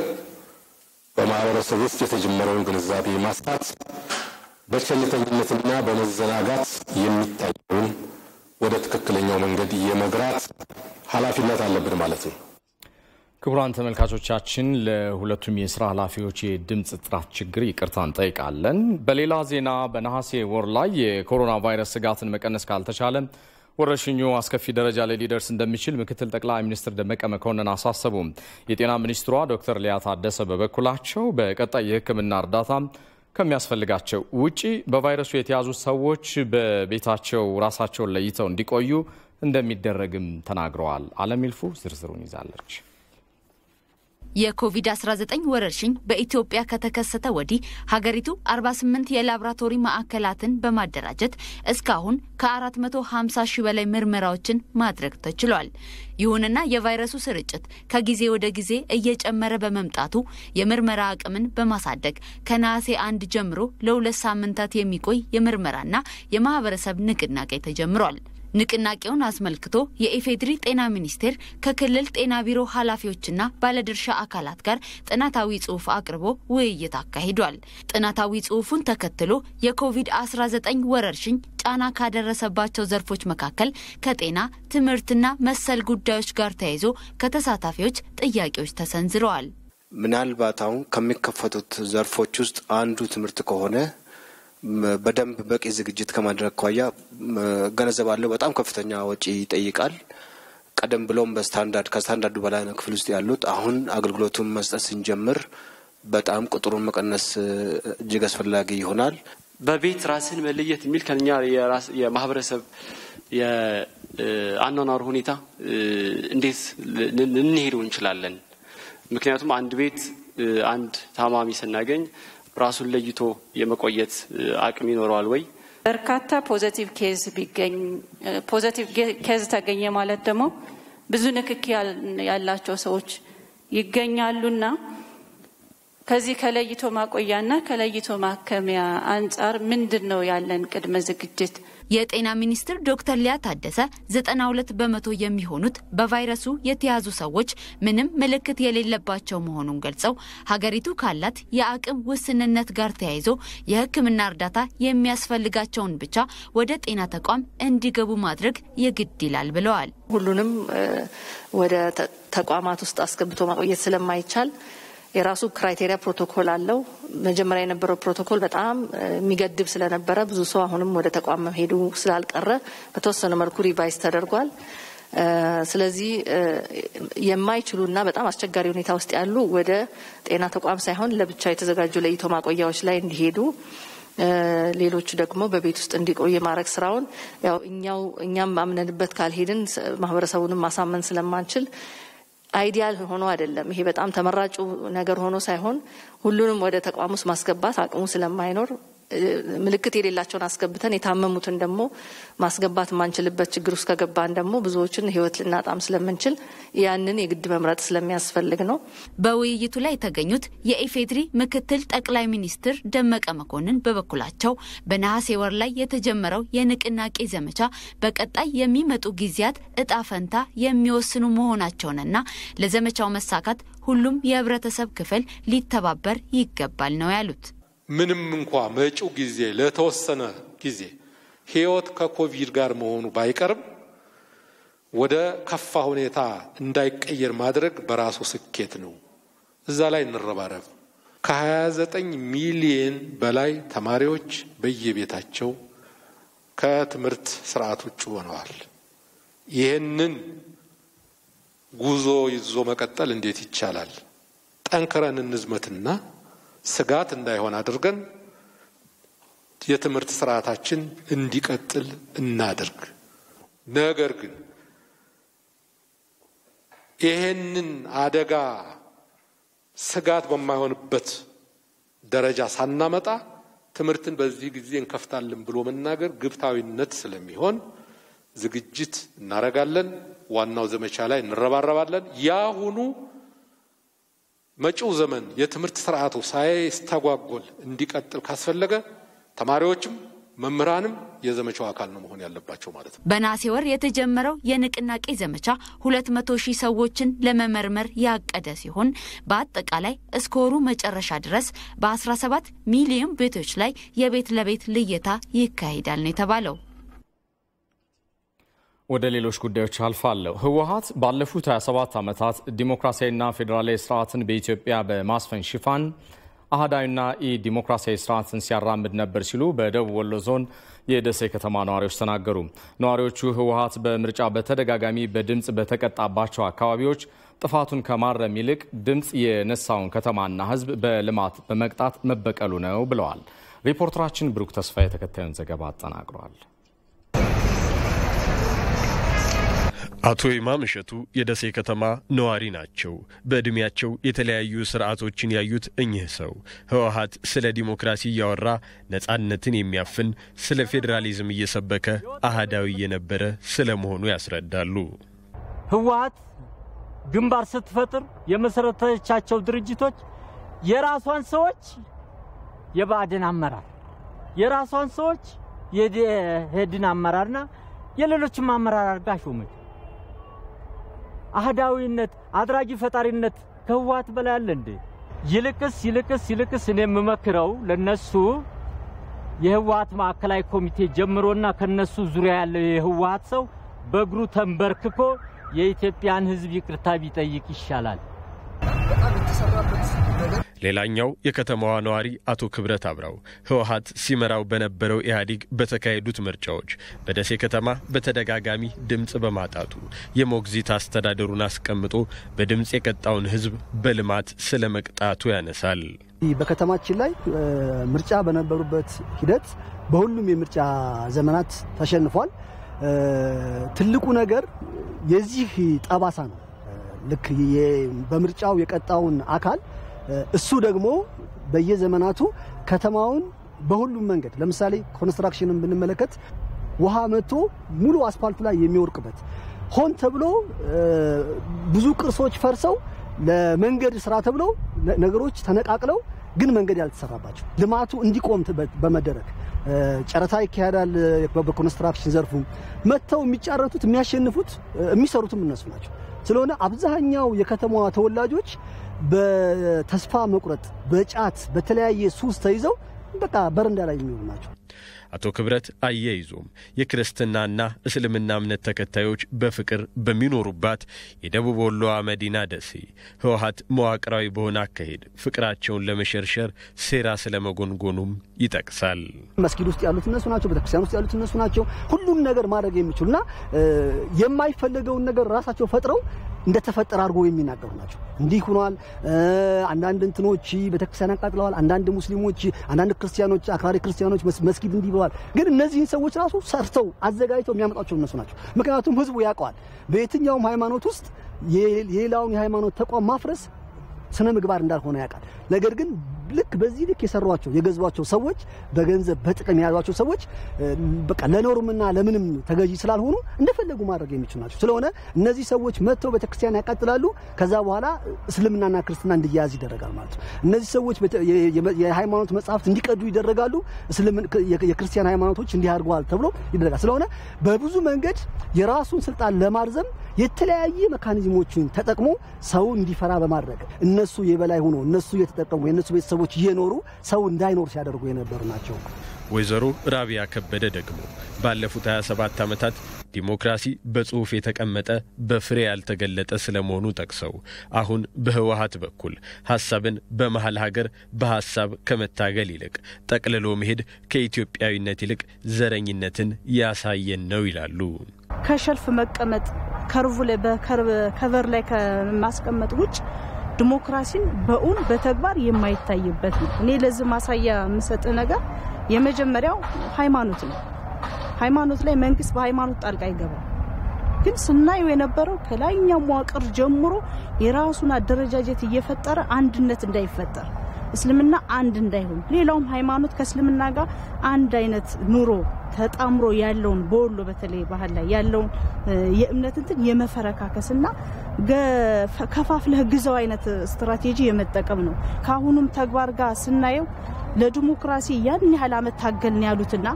በማህበረሰብ ውስጥ የተጀመረውን ግንዛቤ ማስፋት በቸልተኝነትና በመዘናጋት የሚታየውን ወደ ትክክለኛው መንገድ የመግራት ኃላፊነት አለብን ማለት ነው። ክቡራን ተመልካቾቻችን ለሁለቱም የስራ ኃላፊዎች የድምጽ ጥራት ችግር ይቅርታ እንጠይቃለን። በሌላ ዜና በነሐሴ ወር ላይ የኮሮና ቫይረስ ስጋትን መቀነስ ካልተቻለ ወረርሽኙ አስከፊ ደረጃ ላይ ሊደርስ እንደሚችል ምክትል ጠቅላይ ሚኒስትር ደመቀ መኮንን አሳሰቡ። የጤና ሚኒስትሯ ዶክተር ሊያ ታደሰ በበኩላቸው በቀጣይ የሕክምና እርዳታ ከሚያስፈልጋቸው ውጪ በቫይረሱ የተያዙ ሰዎች በቤታቸው ራሳቸውን ለይተው እንዲቆዩ እንደሚደረግም ተናግረዋል። አለሚልፉ ዝርዝሩን ይዛለች። የኮቪድ-19 ወረርሽኝ በኢትዮጵያ ከተከሰተ ወዲህ ሀገሪቱ 48 የላቦራቶሪ ማዕከላትን በማደራጀት እስካሁን ከ450 ሺህ በላይ ምርመራዎችን ማድረግ ተችሏል። ይሁንና የቫይረሱ ስርጭት ከጊዜ ወደ ጊዜ እየጨመረ በመምጣቱ የምርመራ አቅምን በማሳደግ ከነሐሴ 1 ጀምሮ ለ2 ሳምንታት የሚቆይ የምርመራና የማህበረሰብ ንቅናቄ ተጀምሯል። ንቅናቄውን አስመልክቶ የኢፌድሪ ጤና ሚኒስቴር ከክልል ጤና ቢሮ ኃላፊዎችና ባለድርሻ አካላት ጋር ጥናታዊ ጽሑፍ አቅርቦ ውይይት አካሂዷል። ጥናታዊ ጽሑፉን ተከትሎ የኮቪድ-19 ወረርሽኝ ጫና ካደረሰባቸው ዘርፎች መካከል ከጤና፣ ትምህርትና መሰል ጉዳዮች ጋር ተያይዞ ከተሳታፊዎች ጥያቄዎች ተሰንዝረዋል። ምናልባት አሁን ከሚከፈቱት ዘርፎች ውስጥ አንዱ ትምህርት ከሆነ በደንብ በቂ ዝግጅት ከማድረግ ኳያ ገነዘባለው በጣም ከፍተኛ ወጪ ይጠይቃል። ቀደም ብሎም በስታንዳርድ ከስታንዳርዱ በላይ ነው ክፍል ውስጥ ያሉት። አሁን አገልግሎቱን መስጠት ስንጀምር በጣም ቁጥሩን መቀነስ እጅግ አስፈላጊ ይሆናል። በቤት ራስን መለየት የሚል ከኛ የማህበረሰብ የአኗኗር ሁኔታ እንዴት ልንሄደው እንችላለን? ምክንያቱም አንድ ቤት አንድ ታማሚ ስናገኝ ራሱን ለይቶ የመቆየት አቅም ይኖረዋል ወይ? በርካታ ፖዚቲቭ ኬዝ ቢገኝ ፖዚቲቭ ኬዝ ተገኘ ማለት ደግሞ ብዙ ንክኪ ያላቸው ሰዎች ይገኛሉና ከዚህ ከለይቶ ማቆያና ከለይቶ ማከሚያ አንጻር ምንድነው ያለን ቅድመ ዝግጅት? የጤና ሚኒስትር ዶክተር ሊያ ታደሰ 92 በመቶ የሚሆኑት በቫይረሱ የተያዙ ሰዎች ምንም ምልክት የሌለባቸው መሆኑን ገልጸው ሀገሪቱ ካላት የአቅም ውስንነት ጋር ተያይዞ የሕክምና እርዳታ የሚያስፈልጋቸውን ብቻ ወደ ጤና ተቋም እንዲገቡ ማድረግ የግድ ይላል ብለዋል። ሁሉንም ወደ ተቋማት ውስጥ አስገብቶ ማቆየት ስለማይቻል የራሱ ክራይቴሪያ ፕሮቶኮል አለው። መጀመሪያ የነበረው ፕሮቶኮል በጣም የሚገድብ ስለነበረ ብዙ ሰው አሁንም ወደ ተቋም ሄዱ ስላልቀረ በተወሰነ መልኩ ሪቫይዝ ተደርጓል። ስለዚህ የማይችሉና በጣም አስቸጋሪ ሁኔታ ውስጥ ያሉ ወደ ጤና ተቋም ሳይሆን ለብቻ የተዘጋጁ ለይቶ ማቆያዎች ላይ እንዲሄዱ፣ ሌሎቹ ደግሞ በቤት ውስጥ እንዲቆዩ ማድረግ ስራውን ያው እኛም ማምነንበት ካልሄድን ማህበረሰቡንም ማሳመን ስለማንችል አይዲያል ሆኖ አይደለም። ይሄ በጣም ተመራጩ ነገር ሆኖ ሳይሆን ሁሉንም ወደ ተቋም ውስጥ ማስገባት አቅሙ ስለማይኖር ምልክት የሌላቸውን አስገብተን የታመሙትን ደግሞ ማስገባት ማንችልበት ችግር ውስጥ ከገባን ደግሞ ብዙዎችን ህይወት ልናጣም ስለምንችል ያንን የግድ መምረጥ ስለሚያስፈልግ ነው። በውይይቱ ላይ የተገኙት የኢፌድሪ ምክትል ጠቅላይ ሚኒስትር ደመቀ መኮንን በበኩላቸው በነሐሴ ወር ላይ የተጀመረው የንቅናቄ ዘመቻ በቀጣይ የሚመጡ ጊዜያት እጣ ፈንታ የሚወስኑ መሆናቸውንና ለዘመቻው መሳካት ሁሉም የህብረተሰብ ክፍል ሊተባበር ይገባል ነው ያሉት። ምንም እንኳን መጪው ጊዜ ለተወሰነ ጊዜ ህይወት ከኮቪድ ጋር መሆኑ ባይቀርም ወደ ከፋ ሁኔታ እንዳይቀየር ማድረግ በራሱ ስኬት ነው። እዛ ላይ እንረባረብ። ከ29 ሚሊዮን በላይ ተማሪዎች በየቤታቸው ከትምህርት ስርዓት ውጭ ሆነዋል። ይሄንን ጉዞ ይዞ መቀጠል እንዴት ይቻላል? ጠንክረን እንዝመትና ስጋት እንዳይሆን አድርገን የትምህርት ስርዓታችን እንዲቀጥል እናድርግ። ነገር ግን ይሄንን አደጋ ስጋት በማይሆንበት ደረጃ ሳናመጣ ትምህርትን በዚህ ጊዜ እንከፍታለን ብሎ መናገር ግብታዊነት ስለሚሆን ዝግጅት እናረጋለን። ዋናው ዘመቻ ላይ እንረባረባለን። ያሁኑ መጪው ዘመን የትምህርት ስርዓቱ ሳይስተጓጎል እንዲቀጥል ካስፈለገ ተማሪዎችም መምህራንም የዘመቻው አካል ነው መሆን ያለባቸው ማለት ነው። በነሐሴ ወር የተጀመረው የንቅናቄ ዘመቻ 200,000 ሰዎችን ለመመርመር ያቀደ ሲሆን በአጠቃላይ እስከ ወሩ መጨረሻ ድረስ በ17 ሚሊዮን ቤቶች ላይ የቤት ለቤት ልየታ ይካሄዳል ነው የተባለው። ወደ ሌሎች ጉዳዮች አልፋለሁ። ህወሓት ባለፉት 27 ዓመታት ዲሞክራሲያዊና ፌዴራላዊ ስርዓትን በኢትዮጵያ በማስፈን ሽፋን አህዳዊና ዲሞክራሲያዊ ስርዓትን ሲያራምድ ነበር ሲሉ በደቡብ ወሎ ዞን የደሴ ከተማ ነዋሪዎች ተናገሩ። ነዋሪዎቹ ህወሓት በምርጫ በተደጋጋሚ በድምጽ በተቀጣባቸው አካባቢዎች ጥፋቱን ከማረም ይልቅ ድምጽ የነሳውን ከተማና ህዝብ በልማት በመቅጣት መበቀሉ ነው ብለዋል። ሪፖርተራችን ብሩክ ተስፋዬ ተከታዩን ዘገባ አጠናቅሯል። አቶ ኢማም እሸቱ የደሴ ከተማ ነዋሪ ናቸው። በእድሜያቸው የተለያዩ ስርዓቶችን ያዩት እኚህ ሰው ህወሓት ስለ ዲሞክራሲ ያወራ ነጻነትን የሚያፍን ስለ ፌዴራሊዝም እየሰበከ አህዳዊ የነበረ ስለመሆኑ ያስረዳሉ። ህወሓት ግንባር ስትፈጥር የመሰረተቻቸው ድርጅቶች የራሷን ሰዎች የባዕድን አመራር፣ የራሷን ሰዎች የሄድን አመራርና የሌሎችም አመራር አድርጋ ሾመች። አህዳዊነት አድራጊ ፈጣሪነት ከህወሓት በላይ አለ እንዴ? ይልቅስ እኔ የምመክረው ለነሱ የህወሓት ማዕከላዊ ኮሚቴ ጀምሮና ከነሱ ዙሪያ ያለው የህወሓት ሰው በእግሩ ተንበርክኮ የኢትዮጵያን ህዝብ ይቅርታ ቢጠይቅ ይሻላል። ሌላኛው የከተማዋ ነዋሪ አቶ ክብረት አብራው ህወሓት ሲመራው በነበረው ኢህአዴግ በተካሄዱት ምርጫዎች በደሴ ከተማ በተደጋጋሚ ድምጽ በማጣቱ የሞግዚት አስተዳደሩን አስቀምጦ በድምጽ የቀጣውን ህዝብ በልማት ስለመቅጣቱ ያነሳል። በከተማችን ላይ ምርጫ በነበሩበት ሂደት በሁሉም የምርጫ ዘመናት ተሸንፏል። ትልቁ ነገር የዚህ ጠባሳ ነው። ልክ በምርጫው የቀጣውን አካል እሱ ደግሞ በየዘመናቱ ከተማውን በሁሉም መንገድ ለምሳሌ ኮንስትራክሽንን ብንመለከት ውሃ መጥቶ ሙሉ አስፋልት ላይ የሚወርቅበት ሆን ተብሎ ብዙ ቅርሶች ፈርሰው ለመንገድ ስራ ተብለው ነገሮች ተነቃቅለው ግን መንገድ ያልተሰራባቸው ልማቱ እንዲቆም በመደረግ ጨረታ ይካሄዳል። በኮንስትራክሽን ዘርፉ መተው የሚጫረቱት የሚያሸንፉት የሚሰሩትም እነሱ ናቸው። ስለሆነ አብዛኛው የከተማዋ ተወላጆች በተስፋ መቁረጥ በጫት በተለያየ ሱስ ተይዘው በቃ በረንዳ ላይ የሚውሉ ናቸው። አቶ ክብረት አያይዞም የክርስትናና እስልምና እምነት ተከታዮች በፍቅር በሚኖሩባት የደቡብ ወሎዋ መዲና ደሴ ህወሓት መዋቅራዊ በሆነ አካሄድ ፍቅራቸውን ለመሸርሸር ሴራ ስለመጎንጎኑም ይጠቅሳል። መስጊድ ውስጥ ያሉት እነሱ ናቸው፣ ቤተክርስቲያን ውስጥ ያሉት እነሱ ናቸው። ሁሉም ነገር ማድረግ የሚችሉና የማይፈልገውን ነገር ራሳቸው ፈጥረው እንደተፈጠረ አድርጎ የሚናገሩ ናቸው። እንዲህ ሆኗል። አንዳንድ እንትኖች ቤተክርስቲያን አቃጥለዋል። አንዳንድ ሙስሊሞች፣ አንዳንድ ክርስቲያኖች፣ አክራሪ ክርስቲያኖች መስጊድ እንዲህ ብለዋል። ግን እነዚህን ሰዎች ራሱ ሰርተው አዘጋጅተው የሚያመጣቸው እነሱ ናቸው። ምክንያቱም ህዝቡ ያውቀዋል። በየትኛውም ሃይማኖት ውስጥ የሌላውን የሃይማኖት ተቋም ማፍረስ ስነ ምግባር እንዳልሆነ ያውቃል። ነገር ግን ልክ በዚህ ልክ የሰሯቸው የገዟቸው ሰዎች በገንዘብ በጥቅም ያዟቸው ሰዎች በቃ ለኖርምና ለምንም ተገዢ ስላልሆኑ እንደፈለጉ ማድረግ የሚችሉ ናቸው። ስለሆነ እነዚህ ሰዎች መጥተው ቤተክርስቲያን ያቃጥላሉ። ከዛ በኋላ እስልምናና ክርስትና እንዲያዝ ይደረጋል ማለት ነው። እነዚህ ሰዎች የሃይማኖት መጻሕፍት እንዲቀዱ ይደረጋሉ። የክርስቲያን ሃይማኖቶች እንዲያርጓል ተብሎ ይደረጋል። ስለሆነ በብዙ መንገድ የራሱን ስልጣን ለማርዘም የተለያየ መካኒዝሞችን ተጠቅሞ ሰው እንዲፈራ በማድረግ እነሱ የበላይ ሆኖ እነሱ የተጠቀሙ የነሱ ቤተሰቦች እየኖሩ ሰው እንዳይኖር ሲያደርጉ የነበሩ ናቸው። ወይዘሮ ራቢያ ከበደ ደግሞ ባለፉት 27 ዓመታት ዲሞክራሲ በጽሁፍ የተቀመጠ በፍሬ ያልተገለጠ ስለመሆኑ ጠቅሰው አሁን በህወሓት በኩል ሐሳብን በመሃል ሀገር በሐሳብ ከመታገል ይልቅ ጠቅልሎ መሄድ ከኢትዮጵያዊነት ይልቅ ዘረኝነትን ያሳየን ነው ይላሉ። ከሸልፍ መቀመጥ ከርቡ ላይ በከቨር ላይ ከማስቀመጥ ውጭ ዲሞክራሲን በእውን በተግባር የማይታይበት ነው። እኔ ለዚህ ማሳያ የምሰጥ ነገር የመጀመሪያው ሃይማኖት ነው። ሃይማኖት ላይ መንግስት በሃይማኖት ጣልቃ ይገባል። ግን ስናየው የነበረው ከላይኛው መዋቅር ጀምሮ የራሱን አደረጃጀት እየፈጠረ አንድነት እንዳይፈጠር እስልምና አንድ እንዳይሆን ሌላውም ሃይማኖት ከእስልምና ጋር አንድ አይነት ኑሮ ተጣምሮ ያለውን በወሎ በተለይ ባህል ላይ ያለውን የእምነት እንትን የመፈረካከስና ከፋፍለህ ግዛው አይነት ስትራቴጂ የመጠቀም ነው። ካሁኑም ተግባር ጋር ስናየው ለዲሞክራሲ ያን ያህል አመት ታገልን ያሉትና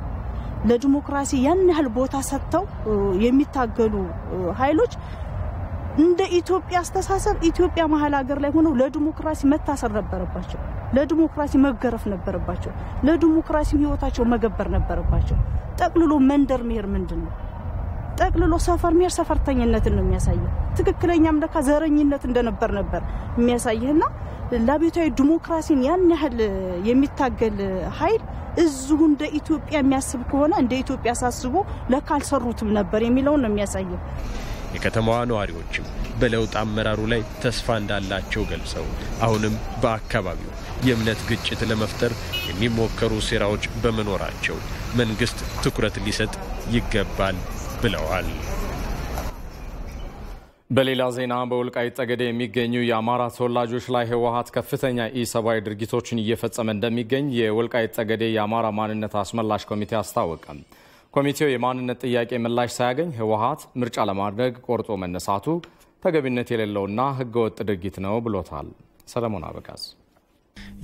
ለዲሞክራሲ ያን ያህል ቦታ ሰጥተው የሚታገሉ ኃይሎች እንደ ኢትዮጵያ አስተሳሰብ ኢትዮጵያ መሃል ሀገር ላይ ሆነው ለዲሞክራሲ መታሰር ነበረባቸው፣ ለዲሞክራሲ መገረፍ ነበረባቸው፣ ለዲሞክራሲ ህይወታቸው መገበር ነበረባቸው። ጠቅልሎ መንደር መሄድ ምንድነው? ጠቅልሎ ሰፈር መሄድ ሰፈርተኝነትን ነው የሚያሳየው። ትክክለኛም ለካ ዘረኝነት እንደነበር ነበር የሚያሳየውና ለአብዮታዊ ዲሞክራሲን ያን ያህል የሚታገል ኃይል እዚሁ እንደ ኢትዮጵያ የሚያስብ ከሆነ እንደ ኢትዮጵያ ሳስቦ ለካ አልሰሩትም ነበር የሚለው ነው የሚያሳየው። የከተማዋ ነዋሪዎችም በለውጥ አመራሩ ላይ ተስፋ እንዳላቸው ገልጸው አሁንም በአካባቢው የእምነት ግጭት ለመፍጠር የሚሞከሩ ሴራዎች በመኖራቸው መንግስት ትኩረት ሊሰጥ ይገባል ብለዋል። በሌላ ዜና በወልቃይት ጠገዴ የሚገኙ የአማራ ተወላጆች ላይ ህወሓት ከፍተኛ ኢሰብአዊ ድርጊቶችን እየፈጸመ እንደሚገኝ የወልቃይት ጠገዴ የአማራ ማንነት አስመላሽ ኮሚቴ አስታወቀ። ኮሚቴው የማንነት ጥያቄ ምላሽ ሳያገኝ ህወሓት ምርጫ ለማድረግ ቆርጦ መነሳቱ ተገቢነት የሌለውና ህገወጥ ድርጊት ነው ብሎታል። ሰለሞን አበጋዝ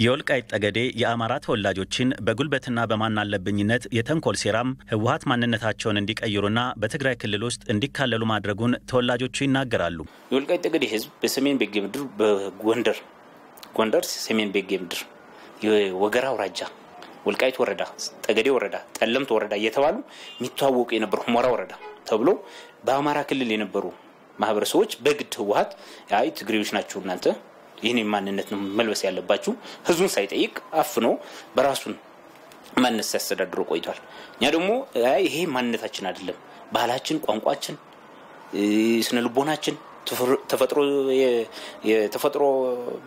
የወልቃይት ጠገዴ የአማራ ተወላጆችን በጉልበትና በማናለብኝነት የተንኮል ሴራም ህወሓት ማንነታቸውን እንዲቀይሩና በትግራይ ክልል ውስጥ እንዲካለሉ ማድረጉን ተወላጆቹ ይናገራሉ። የወልቃይት ጠገዴ ህዝብ በሰሜን ቤጌ ምድር በጎንደር ሰሜን ቤጌ ምድር የወገራ አውራጃ ወልቃይት ወረዳ፣ ጠገዴ ወረዳ፣ ጠለምት ወረዳ እየተባሉ የሚተዋወቁ የነበሩ ሁመራ ወረዳ ተብሎ በአማራ ክልል የነበሩ ማህበረሰቦች በግድ ህወሓት አይ ትግሬዎች ናችሁ እናንተ ይህን ማንነት ነው መልበስ ያለባችሁ ህዝቡን ሳይጠይቅ አፍኖ በራሱን ማንነት ሲያስተዳድሩ ቆይቷል። እኛ ደግሞ ይሄ ማንነታችን አይደለም፣ ባህላችን፣ ቋንቋችን፣ ስነ ልቦናችን፣ የተፈጥሮ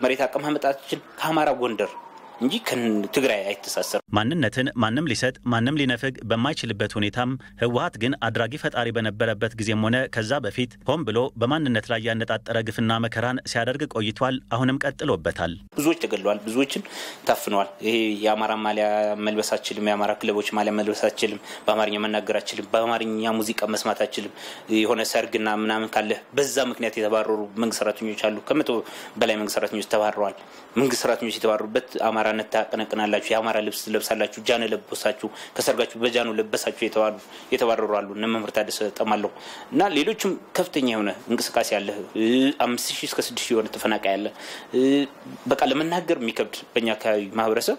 መሬት አቀማመጣችን ከአማራ ጎንደር እንጂ ከትግራይ አይተሳሰር። ማንነትን ማንም ሊሰጥ ማንም ሊነፍግ በማይችልበት ሁኔታም ህወሓት ግን አድራጊ ፈጣሪ በነበረበት ጊዜም ሆነ ከዛ በፊት ሆን ብሎ በማንነት ላይ ያነጣጠረ ግፍና መከራን ሲያደርግ ቆይቷል። አሁንም ቀጥሎበታል። ብዙዎች ተገድለዋል፣ ብዙዎችን ታፍነዋል። ይሄ የአማራ ማሊያ መልበሳችልም፣ የአማራ ክለቦች ማሊያ መልበሳችልም፣ በአማርኛ መናገራችልም፣ በአማርኛ ሙዚቃ መስማታችልም፣ የሆነ ሰርግና ምናምን ካለ በዛ ምክንያት የተባረሩ መንግስት ሰራተኞች አሉ። ከመቶ በላይ መንግስት ሰራተኞች ተባረዋል። መንግስት ሰራተኞች የተባረሩበት አማራነት ታቀነቅናላችሁ፣ የአማራ ልብስ ለብሳላችሁ፣ ጃን ለብሳችሁ፣ ከሰርጋችሁ በጃኑ ለበሳችሁ የተባረሩ አሉ። እነ መምህር ታደሰ ጠማለው እና ሌሎችም ከፍተኛ የሆነ እንቅስቃሴ አለ። 5000 እስከ 6000 የሆነ ተፈናቃይ አለ። በቃ ለመናገር የሚከብድ በእኛ አካባቢ ማህበረሰብ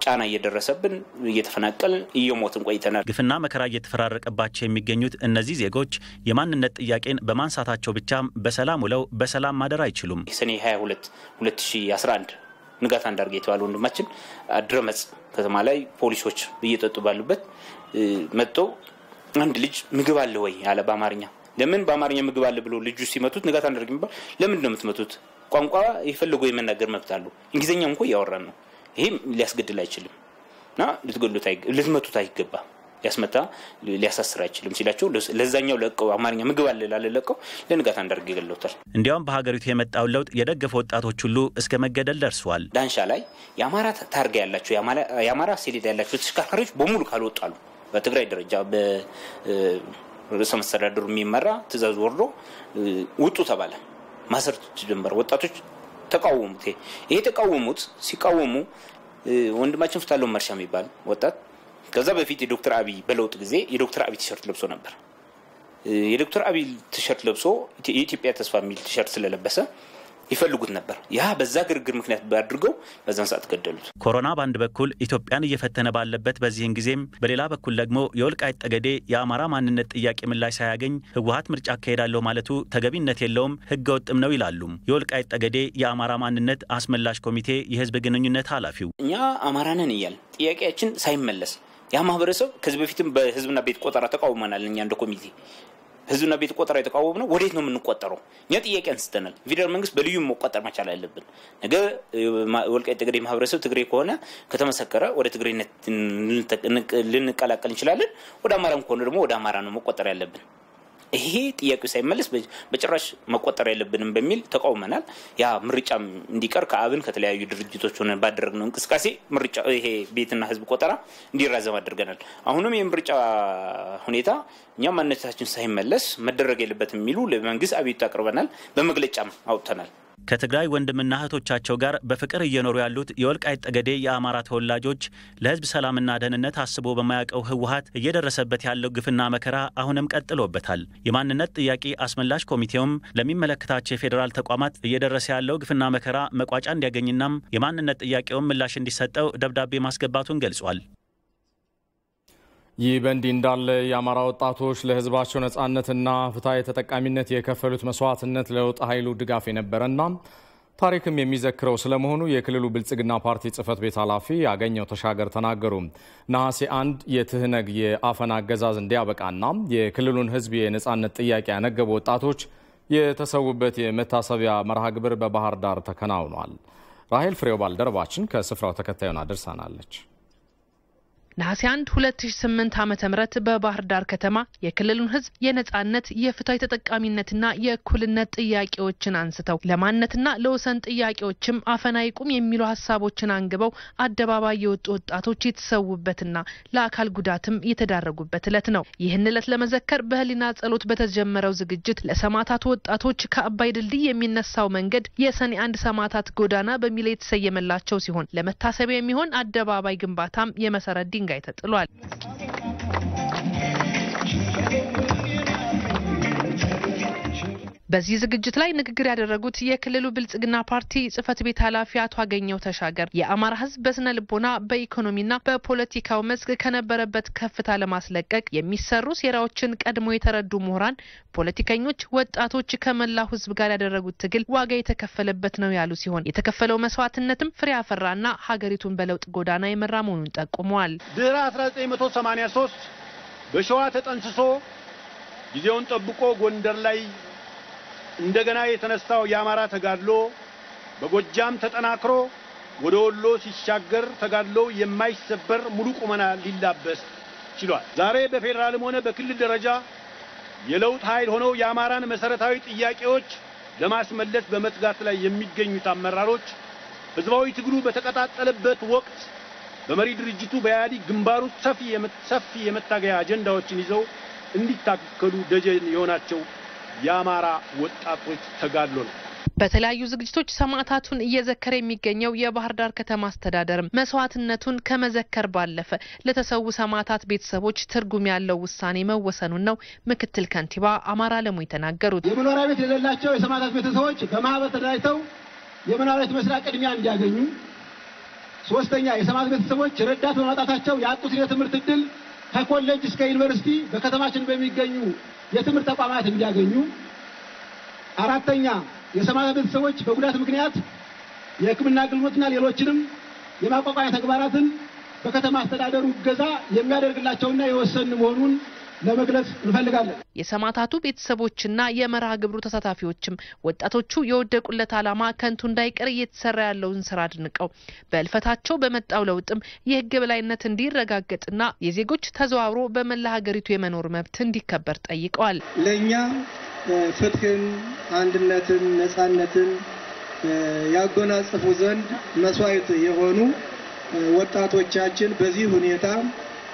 ጫና እየደረሰብን እየተፈናቀል እየሞትን ቆይተናል። ግፍና መከራ እየተፈራረቀባቸው የሚገኙት እነዚህ ዜጎች የማንነት ጥያቄን በማንሳታቸው ብቻም በሰላም ውለው በሰላም ማደር አይችሉም። ሰኔ 22 2011 ንጋት አንዳርጌ የተባለ ወንድማችን አድረመጽ ከተማ ላይ ፖሊሶች እየጠጡ ባሉበት መጥቶ አንድ ልጅ ምግብ አለ ወይ ያለ በአማርኛ ለምን በአማርኛ ምግብ አለ ብሎ ልጁ ሲመቱት ንጋት አንዳርጌ የሚባል ለምን ነው የምትመቱት? ቋንቋ ይፈልገው የመናገር መብት አለው። እንግሊዘኛ እንኳን ያወራን ነው። ይሄ ሊያስገድል አይችልም እና ልትመቱት አይገባ ያስመታ ሊያሳስር አይችልም ሲላቸው ለዛኛው ለቀው አማርኛ ምግብ አለ ላለቀው ለንጋት አንዳርጌ ገለውታል። እንዲያውም በሀገሪቱ የመጣው ለውጥ የደገፈ ወጣቶች ሁሉ እስከ መገደል ደርሰዋል። ዳንሻ ላይ የአማራ ታርጋ ያላቸው የአማራ ሰሌዳ ያላቸው ተሽከርካሪዎች በሙሉ ካልወጣሉ በትግራይ ደረጃ በርዕሰ መስተዳድሩ የሚመራ ትዕዛዝ ወርዶ ውጡ ተባለ። ማሰር ጀመረ። ወጣቶች ተቃወሙት። ይሄ ተቃወሙት ሲቃወሙ ወንድማችን ፍታለው መርሻ የሚባል ወጣት ከዛ በፊት የዶክተር አብይ በለውጥ ጊዜ የዶክተር አብይ ቲሸርት ለብሶ ነበር። የዶክተር አብይ ቲሸርት ለብሶ የኢትዮጵያ ተስፋ የሚል ቲሸርት ስለለበሰ ይፈልጉት ነበር። ያ በዛ ግርግር ምክንያት ባድርገው በዛን ሰዓት ገደሉት። ኮሮና በአንድ በኩል ኢትዮጵያን እየፈተነ ባለበት በዚህን ጊዜም በሌላ በኩል ደግሞ የወልቃይት ጠገዴ የአማራ ማንነት ጥያቄ ምላሽ ሳያገኝ ህወሓት ምርጫ አካሄዳለሁ ማለቱ ተገቢነት የለውም፣ ህገወጥም ነው ይላሉ የወልቃይት ጠገዴ የአማራ ማንነት አስመላሽ ኮሚቴ የህዝብ ግንኙነት ኃላፊው። እኛ አማራ ነን እያል ጥያቄያችን ሳይመለስ ያ ማህበረሰብ ከዚህ በፊትም በህዝብና ቤት ቆጠራ ተቃውመናል። እኛ እንደ ኮሚቴ ህዝብና ቤት ቆጠራ የተቃወምነው ወዴት ነው የምንቆጠረው? እኛ ጥያቄ አንስተናል። ፌደራል መንግስት በልዩ መቆጠር መቻል አለብን። ነገ ወልቃይት ጠገዴ ማህበረሰብ ትግሬ ከሆነ ከተመሰከረ ወደ ትግሬነት ልንቀላቀል እንችላለን። ወደ አማራም ከሆነ ደግሞ ወደ አማራ ነው መቆጠር ያለብን። ይሄ ጥያቄው ሳይመለስ በጭራሽ መቆጠር ያለብንም በሚል ተቃውመናል። ያ ምርጫም እንዲቀር ከአብን ከተለያዩ ድርጅቶች ሆነ ባደረግነው እንቅስቃሴ ምርጫ ይሄ ቤትና ህዝብ ቆጠራ እንዲራዘም አድርገናል። አሁንም የምርጫ ሁኔታ እኛ ማንነታችን ሳይመለስ መደረግ የለበትም የሚሉ ለመንግስት አቤቱታ አቅርበናል። በመግለጫም አውጥተናል። ከትግራይ ወንድምና እህቶቻቸው ጋር በፍቅር እየኖሩ ያሉት የወልቃይት ጠገዴ የአማራ ተወላጆች ለህዝብ ሰላምና ደህንነት አስቦ በማያውቀው ህወሓት እየደረሰበት ያለው ግፍና መከራ አሁንም ቀጥሎበታል። የማንነት ጥያቄ አስመላሽ ኮሚቴውም ለሚመለከታቸው የፌዴራል ተቋማት እየደረሰ ያለው ግፍና መከራ መቋጫ እንዲያገኝናም የማንነት ጥያቄውን ምላሽ እንዲሰጠው ደብዳቤ ማስገባቱን ገልጿል። ይህ በእንዲህ እንዳለ የአማራ ወጣቶች ለህዝባቸው ነጻነትና ፍትሃዊ ተጠቃሚነት የከፈሉት መስዋዕትነት ለለውጥ ኃይሉ ድጋፍ የነበረና ታሪክም የሚዘክረው ስለመሆኑ የክልሉ ብልጽግና ፓርቲ ጽህፈት ቤት ኃላፊ አገኘው ተሻገር ተናገሩ። ነሐሴ 1 የትህነግ የአፈና አገዛዝ እንዲያበቃና የክልሉን ህዝብ የነጻነት ጥያቄ ያነገቡ ወጣቶች የተሰዉበት የመታሰቢያ መርሃ ግብር በባህር ዳር ተከናውኗል። ራሄል ፍሬው ባልደረባችን ከስፍራው ተከታዩን አድርሳናለች። ነሐሴ 1 2008 ዓመተ ምህረት በባህር ዳር ከተማ የክልሉን ህዝብ የነጻነት የፍትሃዊ ተጠቃሚነትና የእኩልነት ጥያቄዎችን አንስተው ለማንነትና ለወሰን ጥያቄዎችም አፈና ይቁም የሚሉ ሐሳቦችን አንግበው አደባባይ የወጡ ወጣቶች የተሰዉበትና ለአካል ጉዳትም የተዳረጉበት ዕለት ነው። ይህን ዕለት ለመዘከር በህሊና ጸሎት በተጀመረው ዝግጅት ለሰማዕታት ወጣቶች ከአባይ ድልድይ የሚነሳው መንገድ የሰኔ 1 ሰማዕታት ጎዳና በሚል የተሰየመላቸው ሲሆን ለመታሰቢያ የሚሆን አደባባይ ግንባታም የመሰረት ድንጋይ ተጥሏል። በዚህ ዝግጅት ላይ ንግግር ያደረጉት የክልሉ ብልጽግና ፓርቲ ጽህፈት ቤት ኃላፊ አቶ አገኘው ተሻገር የአማራ ህዝብ በስነ ልቦና በኢኮኖሚና በፖለቲካው መስክ ከነበረበት ከፍታ ለማስለቀቅ የሚሰሩ ሴራዎችን ቀድሞ የተረዱ ምሁራን፣ ፖለቲከኞች፣ ወጣቶች ከመላው ህዝብ ጋር ያደረጉት ትግል ዋጋ የተከፈለበት ነው ያሉ ሲሆን የተከፈለው መስዋዕትነትም ፍሬ አፈራና ሀገሪቱን በለውጥ ጎዳና የመራ መሆኑን ጠቁመዋል። ድህረ 1983 በሸዋ ተጠንስሶ ጊዜውን ጠብቆ ጎንደር ላይ እንደገና የተነሳው የአማራ ተጋድሎ በጎጃም ተጠናክሮ ወደ ወሎ ሲሻገር ተጋድሎው የማይሰበር ሙሉ ቁመና ሊላበስ ችሏል። ዛሬ በፌደራልም ሆነ በክልል ደረጃ የለውጥ ኃይል ሆነው የአማራን መሰረታዊ ጥያቄዎች ለማስመለስ በመትጋት ላይ የሚገኙት አመራሮች ህዝባዊ ትግሉ በተቀጣጠለበት ወቅት በመሪ ድርጅቱ በኢህአዴግ ግንባር ውስጥ ሰፊ የመታገያ አጀንዳዎችን ይዘው እንዲታከሉ ደጀን የሆናቸው የአማራ ወጣቶች ተጋድሎ ነው። በተለያዩ ዝግጅቶች ሰማዕታቱን እየዘከረ የሚገኘው የባህር ዳር ከተማ አስተዳደር መስዋዕትነቱን ከመዘከር ባለፈ ለተሰዉ ሰማዕታት ቤተሰቦች ትርጉም ያለው ውሳኔ መወሰኑን ነው ምክትል ከንቲባ አማራ ለሙ የተናገሩት። የመኖሪያ ቤት የሌላቸው የሰማዕታት ቤተሰቦች በማህበር ተደራጅተው የመኖሪያ ቤት መስሪያ ቅድሚያ እንዲያገኙ፣ ሶስተኛ የሰማዕታት ቤተሰቦች ረዳት በማጣታቸው ያጡት የትምህርት ዕድል ከኮሌጅ እስከ ዩኒቨርሲቲ በከተማችን በሚገኙ የትምህርት ተቋማት እንዲያገኙ፣ አራተኛ የሰማዕታት ቤተሰቦች በጉዳት ምክንያት የሕክምና አገልግሎትና ሌሎችንም የማቋቋሚያ ተግባራትን በከተማ አስተዳደሩ እገዛ የሚያደርግላቸውና የወሰን መሆኑን ለመግለጽ እንፈልጋለን። የሰማዕታቱ ቤተሰቦችና የመርሃ ግብሩ ተሳታፊዎችም ወጣቶቹ የወደቁለት ዓላማ ከንቱ እንዳይቀር እየተሰራ ያለውን ስራ አድንቀው በልፈታቸው በመጣው ለውጥም የህግ የበላይነት እንዲረጋገጥና የዜጎች ተዘዋውሮ በመላ ሀገሪቱ የመኖር መብት እንዲከበር ጠይቀዋል። ለኛ ፍትህን፣ አንድነትን፣ ነጻነትን ያጎናጽፉ ዘንድ መስዋዕት የሆኑ ወጣቶቻችን በዚህ ሁኔታ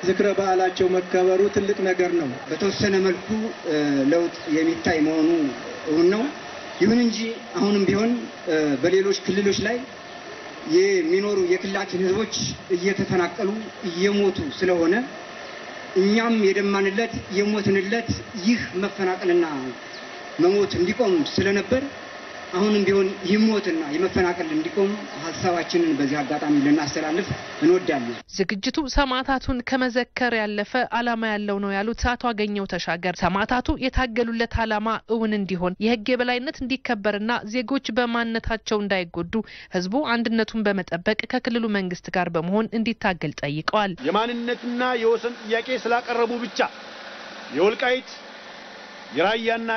ዝክረ በዓላቸው መከበሩ ትልቅ ነገር ነው። በተወሰነ መልኩ ለውጥ የሚታይ መሆኑ ነው። ይሁን እንጂ አሁንም ቢሆን በሌሎች ክልሎች ላይ የሚኖሩ የክልላችን ህዝቦች እየተፈናቀሉ እየሞቱ ስለሆነ እኛም የደማንለት የሞትንለት ይህ መፈናቀልና መሞት እንዲቆም ስለነበር አሁንም ቢሆን ይሞትና የመፈናቀል እንዲቆም ሐሳባችንን በዚህ አጋጣሚ ልናስተላልፍ እንወዳለን። ዝግጅቱ ሰማዕታቱን ከመዘከር ያለፈ ዓላማ ያለው ነው ያሉት አቶ አገኘው ተሻገር ሰማዕታቱ የታገሉለት ዓላማ እውን እንዲሆን የህግ የበላይነት እንዲከበርና ዜጎች በማንነታቸው እንዳይጎዱ ህዝቡ አንድነቱን በመጠበቅ ከክልሉ መንግስት ጋር በመሆን እንዲታገል ጠይቀዋል። የማንነትና የወሰን ጥያቄ ስላቀረቡ ብቻ የወልቃይት የራያና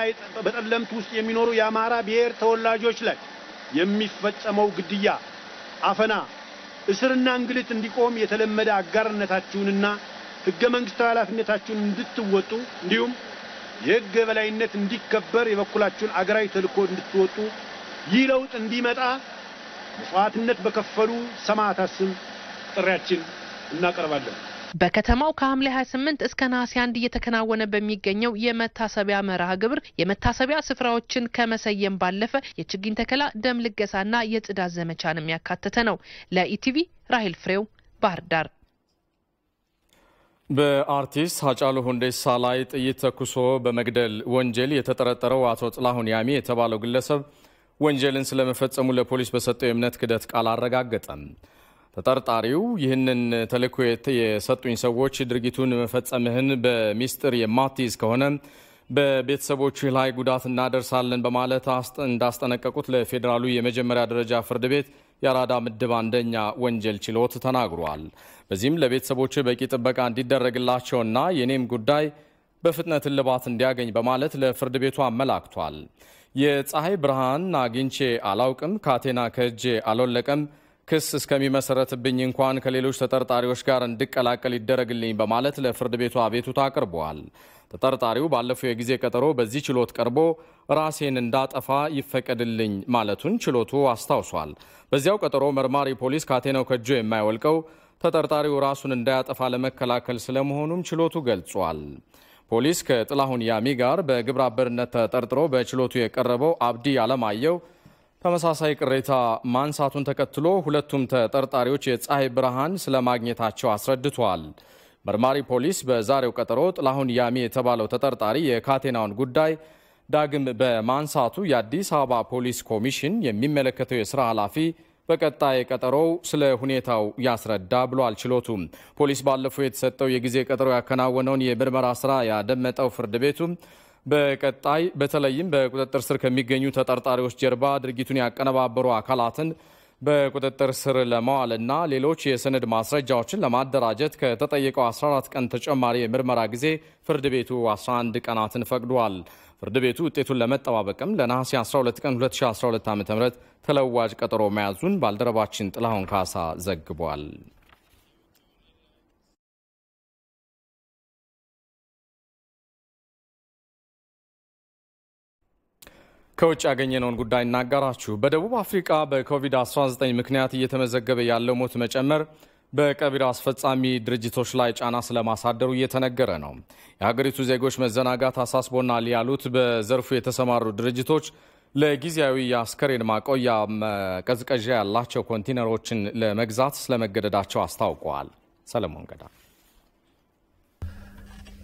በጠለምት ውስጥ የሚኖሩ የአማራ ብሔር ተወላጆች ላይ የሚፈጸመው ግድያ፣ አፈና፣ እስርና እንግልት እንዲቆም የተለመደ አጋርነታችሁንና ህገ መንግስታዊ ኃላፊነታችሁን እንድትወጡ እንዲሁም የህግ የበላይነት እንዲከበር የበኩላችሁን አገራዊ ተልዕኮ እንድትወጡ ይህ ለውጥ እንዲመጣ መስዋዕትነት በከፈሉ ሰማዕታት ስም ጥሪያችን እናቀርባለን። በከተማው ከሐምሌ 28 እስከ ነሐሴ 1 እየተከናወነ በሚገኘው የመታሰቢያ መርሃ ግብር የመታሰቢያ ስፍራዎችን ከመሰየም ባለፈ የችግኝ ተከላ፣ ደም ልገሳና የጽዳት ዘመቻንም ያካተተ ነው። ለኢቲቪ ራሂል ፍሬው ባህር ዳር። በአርቲስት ሃጫሉ ሁንዴሳ ላይ ጥይት ተኩሶ በመግደል ወንጀል የተጠረጠረው አቶ ጥላሁን ያሚ የተባለው ግለሰብ ወንጀልን ስለመፈጸሙ ለፖሊስ በሰጠው የእምነት ክደት ቃል አረጋገጠም። ተጠርጣሪው ይህንን ተልዕኮ የሰጡኝ ሰዎች ድርጊቱን መፈጸምህን በሚስጥር የማትይዝ ከሆነ በቤተሰቦችህ ላይ ጉዳት እናደርሳለን በማለት እንዳስጠነቀቁት ለፌዴራሉ የመጀመሪያ ደረጃ ፍርድ ቤት የአራዳ ምድብ አንደኛ ወንጀል ችሎት ተናግሯል። በዚህም ለቤተሰቦችህ በቂ ጥበቃ እንዲደረግላቸውና የኔም ጉዳይ በፍጥነት እልባት እንዲያገኝ በማለት ለፍርድ ቤቱ አመላክቷል። የፀሐይ ብርሃን አግኝቼ አላውቅም፣ ካቴና ከእጄ አልወለቀም፣ ክስ እስከሚመሰረትብኝ እንኳን ከሌሎች ተጠርጣሪዎች ጋር እንድቀላቀል ይደረግልኝ በማለት ለፍርድ ቤቱ አቤቱታ አቅርበዋል። ተጠርጣሪው ባለፈው የጊዜ ቀጠሮ በዚህ ችሎት ቀርቦ ራሴን እንዳጠፋ ይፈቀድልኝ ማለቱን ችሎቱ አስታውሷል። በዚያው ቀጠሮ መርማሪ ፖሊስ ካቴናው ከእጁ የማይወልቀው ተጠርጣሪው ራሱን እንዳያጠፋ ለመከላከል ስለመሆኑም ችሎቱ ገልጿል። ፖሊስ ከጥላሁን ያሚ ጋር በግብረ አበርነት ተጠርጥሮ በችሎቱ የቀረበው አብዲ አለማየሁ ተመሳሳይ ቅሬታ ማንሳቱን ተከትሎ ሁለቱም ተጠርጣሪዎች የፀሐይ ብርሃን ስለማግኘታቸው አስረድቷል። መርማሪ ፖሊስ በዛሬው ቀጠሮ ጥላሁን ያሚ የተባለው ተጠርጣሪ የካቴናውን ጉዳይ ዳግም በማንሳቱ የአዲስ አበባ ፖሊስ ኮሚሽን የሚመለከተው የሥራ ኃላፊ በቀጣይ ቀጠሮው ስለ ሁኔታው ያስረዳ ብሏል። ችሎቱ ፖሊስ ባለፈው የተሰጠው የጊዜ ቀጠሮ ያከናወነውን የምርመራ ሥራ ያደመጠው ፍርድ ቤቱ በቀጣይ በተለይም በቁጥጥር ስር ከሚገኙ ተጠርጣሪዎች ጀርባ ድርጊቱን ያቀነባበሩ አካላትን በቁጥጥር ስር ለማዋልና ሌሎች የሰነድ ማስረጃዎችን ለማደራጀት ከተጠየቀው 14 ቀን ተጨማሪ የምርመራ ጊዜ ፍርድ ቤቱ 11 ቀናትን ፈቅዷል። ፍርድ ቤቱ ውጤቱን ለመጠባበቅም ለነሐሴ 12 ቀን 2012 ዓ.ም ተለዋጭ ቀጠሮ መያዙን ባልደረባችን ጥላሁን ካሳ ዘግቧል። ከውጭ ያገኘነውን ጉዳይ እናጋራችሁ። በደቡብ አፍሪካ በኮቪድ-19 ምክንያት እየተመዘገበ ያለው ሞት መጨመር በቀቢራ አስፈጻሚ ድርጅቶች ላይ ጫና ስለማሳደሩ እየተነገረ ነው። የሀገሪቱ ዜጎች መዘናጋት አሳስቦናል ያሉት በዘርፉ የተሰማሩ ድርጅቶች ለጊዜያዊ የአስከሬን ማቆያ ቀዝቀዣ ያላቸው ኮንቴነሮችን ለመግዛት ስለመገደዳቸው አስታውቀዋል። ሰለሞን ገዳ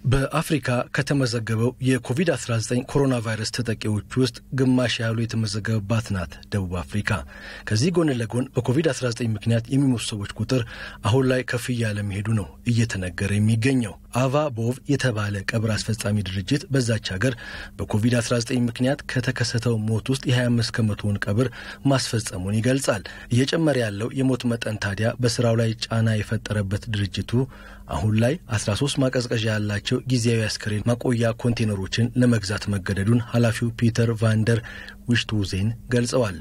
በአፍሪካ ከተመዘገበው የኮቪድ-19 ኮሮና ቫይረስ ተጠቂዎች ውስጥ ግማሽ ያህሉ የተመዘገበባት ናት ደቡብ አፍሪካ። ከዚህ ጎን ለጎን በኮቪድ-19 ምክንያት የሚሞቱ ሰዎች ቁጥር አሁን ላይ ከፍ እያለ መሄዱ ነው እየተነገረ የሚገኘው። አቫ ቦቭ የተባለ ቀብር አስፈጻሚ ድርጅት በዛች ሀገር በኮቪድ-19 ምክንያት ከተከሰተው ሞት ውስጥ የ25 ከመቶውን ቀብር ማስፈጸሙን ይገልጻል። እየጨመረ ያለው የሞት መጠን ታዲያ በስራው ላይ ጫና የፈጠረበት ድርጅቱ አሁን ላይ 13 ማቀዝቀዣ ያላቸው ጊዜያዊ አስከሬን ማቆያ ኮንቴነሮችን ለመግዛት መገደዱን ኃላፊው ፒተር ቫንደር ዊሽቱዜን ገልጸዋል።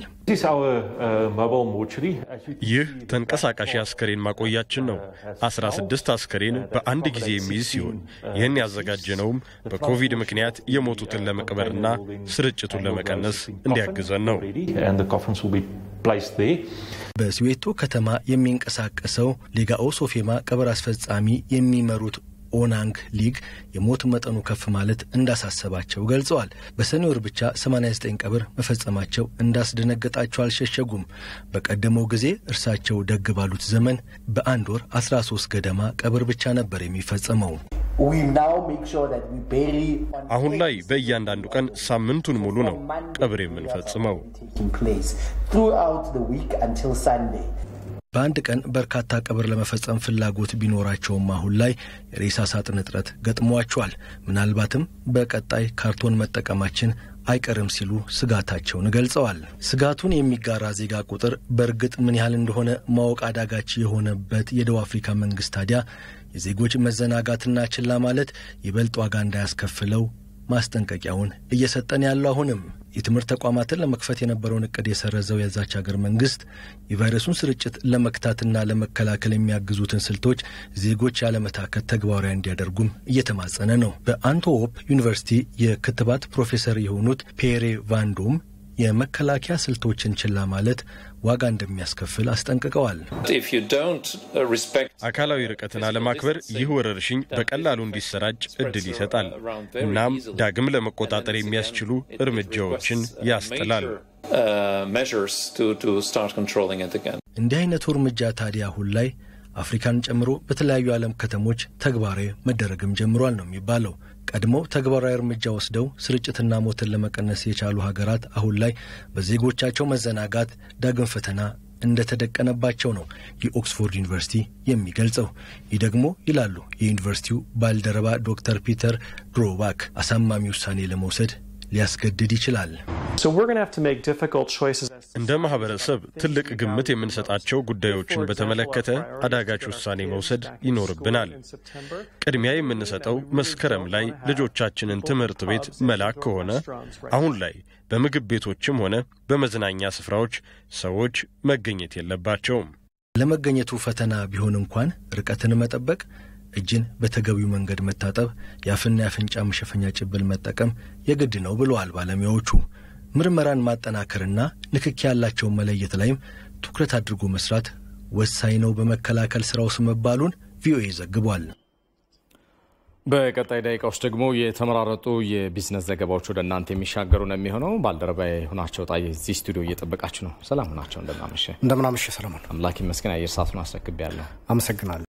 ይህ ተንቀሳቃሽ አስከሬን ማቆያችን ነው። 16 አስከሬን በአንድ ጊዜ የሚይዝ ሲሆን ይህን ያዘጋጀነውም በኮቪድ ምክንያት የሞቱትን ለመቅበርና ስርጭቱን ለመቀነስ እንዲያግዘን ነው። በስዌቶ ከተማ የሚንቀሳቀሰው ሊጋኦ ሶፌማ ቀብር አስፈጻሚ የሚመሩት ኦናንግ ሊግ የሞት መጠኑ ከፍ ማለት እንዳሳሰባቸው ገልጸዋል። በሰኔ ወር ብቻ 89 ቀብር መፈጸማቸው እንዳስደነገጣቸው አልሸሸጉም። በቀደመው ጊዜ እርሳቸው ደግ ባሉት ዘመን በአንድ ወር 13 ገደማ ቀብር ብቻ ነበር የሚፈጸመው። አሁን ላይ በእያንዳንዱ ቀን ሳምንቱን ሙሉ ነው ቀብር የምንፈጽመው። በአንድ ቀን በርካታ ቀብር ለመፈጸም ፍላጎት ቢኖራቸውም አሁን ላይ የሬሳ ሳጥን እጥረት ገጥሟቸዋል። ምናልባትም በቀጣይ ካርቶን መጠቀማችን አይቀርም ሲሉ ስጋታቸውን ገልጸዋል። ስጋቱን የሚጋራ ዜጋ ቁጥር በእርግጥ ምን ያህል እንደሆነ ማወቅ አዳጋች የሆነበት የደቡብ አፍሪካ መንግስት ታዲያ የዜጎች መዘናጋትና ችላ ማለት ይበልጥ ዋጋ እንዳያስከፍለው ማስጠንቀቂያውን እየሰጠን ያለው አሁንም የትምህርት ተቋማትን ለመክፈት የነበረውን እቅድ የሰረዘው የዛች ሀገር መንግስት የቫይረሱን ስርጭት ለመክታትና ለመከላከል የሚያግዙትን ስልቶች ዜጎች ያለመታከት ተግባራዊ እንዲያደርጉም እየተማጸነ ነው። በአንትወርፕ ዩኒቨርሲቲ የክትባት ፕሮፌሰር የሆኑት ፔሬ ቫንዶም የመከላከያ ስልቶችን ችላ ማለት ዋጋ እንደሚያስከፍል አስጠንቅቀዋል። አካላዊ ርቀትን አለማክበር ይህ ወረርሽኝ በቀላሉ እንዲሰራጭ እድል ይሰጣል። እናም ዳግም ለመቆጣጠር የሚያስችሉ እርምጃዎችን ያስጥላል። እንዲህ አይነቱ እርምጃ ታዲያ አሁን ላይ አፍሪካን ጨምሮ በተለያዩ ዓለም ከተሞች ተግባራዊ መደረግም ጀምሯል ነው የሚባለው። ቀድሞ ተግባራዊ እርምጃ ወስደው ስርጭትና ሞትን ለመቀነስ የቻሉ ሀገራት አሁን ላይ በዜጎቻቸው መዘናጋት ዳግም ፈተና እንደተደቀነባቸው ነው የኦክስፎርድ ዩኒቨርሲቲ የሚገልጸው። ይህ ደግሞ ይላሉ የዩኒቨርሲቲው ባልደረባ ዶክተር ፒተር ድሮባክ አሳማሚ ውሳኔ ለመውሰድ ሊያስገድድ ይችላል። እንደ ማህበረሰብ ትልቅ ግምት የምንሰጣቸው ጉዳዮችን በተመለከተ አዳጋች ውሳኔ መውሰድ ይኖርብናል። ቅድሚያ የምንሰጠው መስከረም ላይ ልጆቻችንን ትምህርት ቤት መላክ ከሆነ አሁን ላይ በምግብ ቤቶችም ሆነ በመዝናኛ ስፍራዎች ሰዎች መገኘት የለባቸውም። ለመገኘቱ ፈተና ቢሆን እንኳን ርቀትን መጠበቅ፣ እጅን በተገቢው መንገድ መታጠብ፣ የአፍና የአፍንጫ መሸፈኛ ጭብል መጠቀም የግድ ነው ብለዋል ባለሙያዎቹ። ምርመራን ማጠናከርና ንክኪ ያላቸውን መለየት ላይም ትኩረት አድርጎ መስራት ወሳኝ ነው በመከላከል ስራው መባሉን ቪኦኤ ዘግቧል። በቀጣይ ደቂቃዎች ደግሞ የተመራረጡ የቢዝነስ ዘገባዎች ወደ እናንተ የሚሻገሩ ነው የሚሆነው። ባልደረባዬ ሁናቸው ጣይ እዚህ ስቱዲዮ እየጠበቃችሁ ነው። ሰላም ሁናቸው። እንደምናመሸ ሰለሞን። አምላክ ይመስገን። አየር ሰዓቱን አስረክቤያለሁ። አመሰግናለሁ።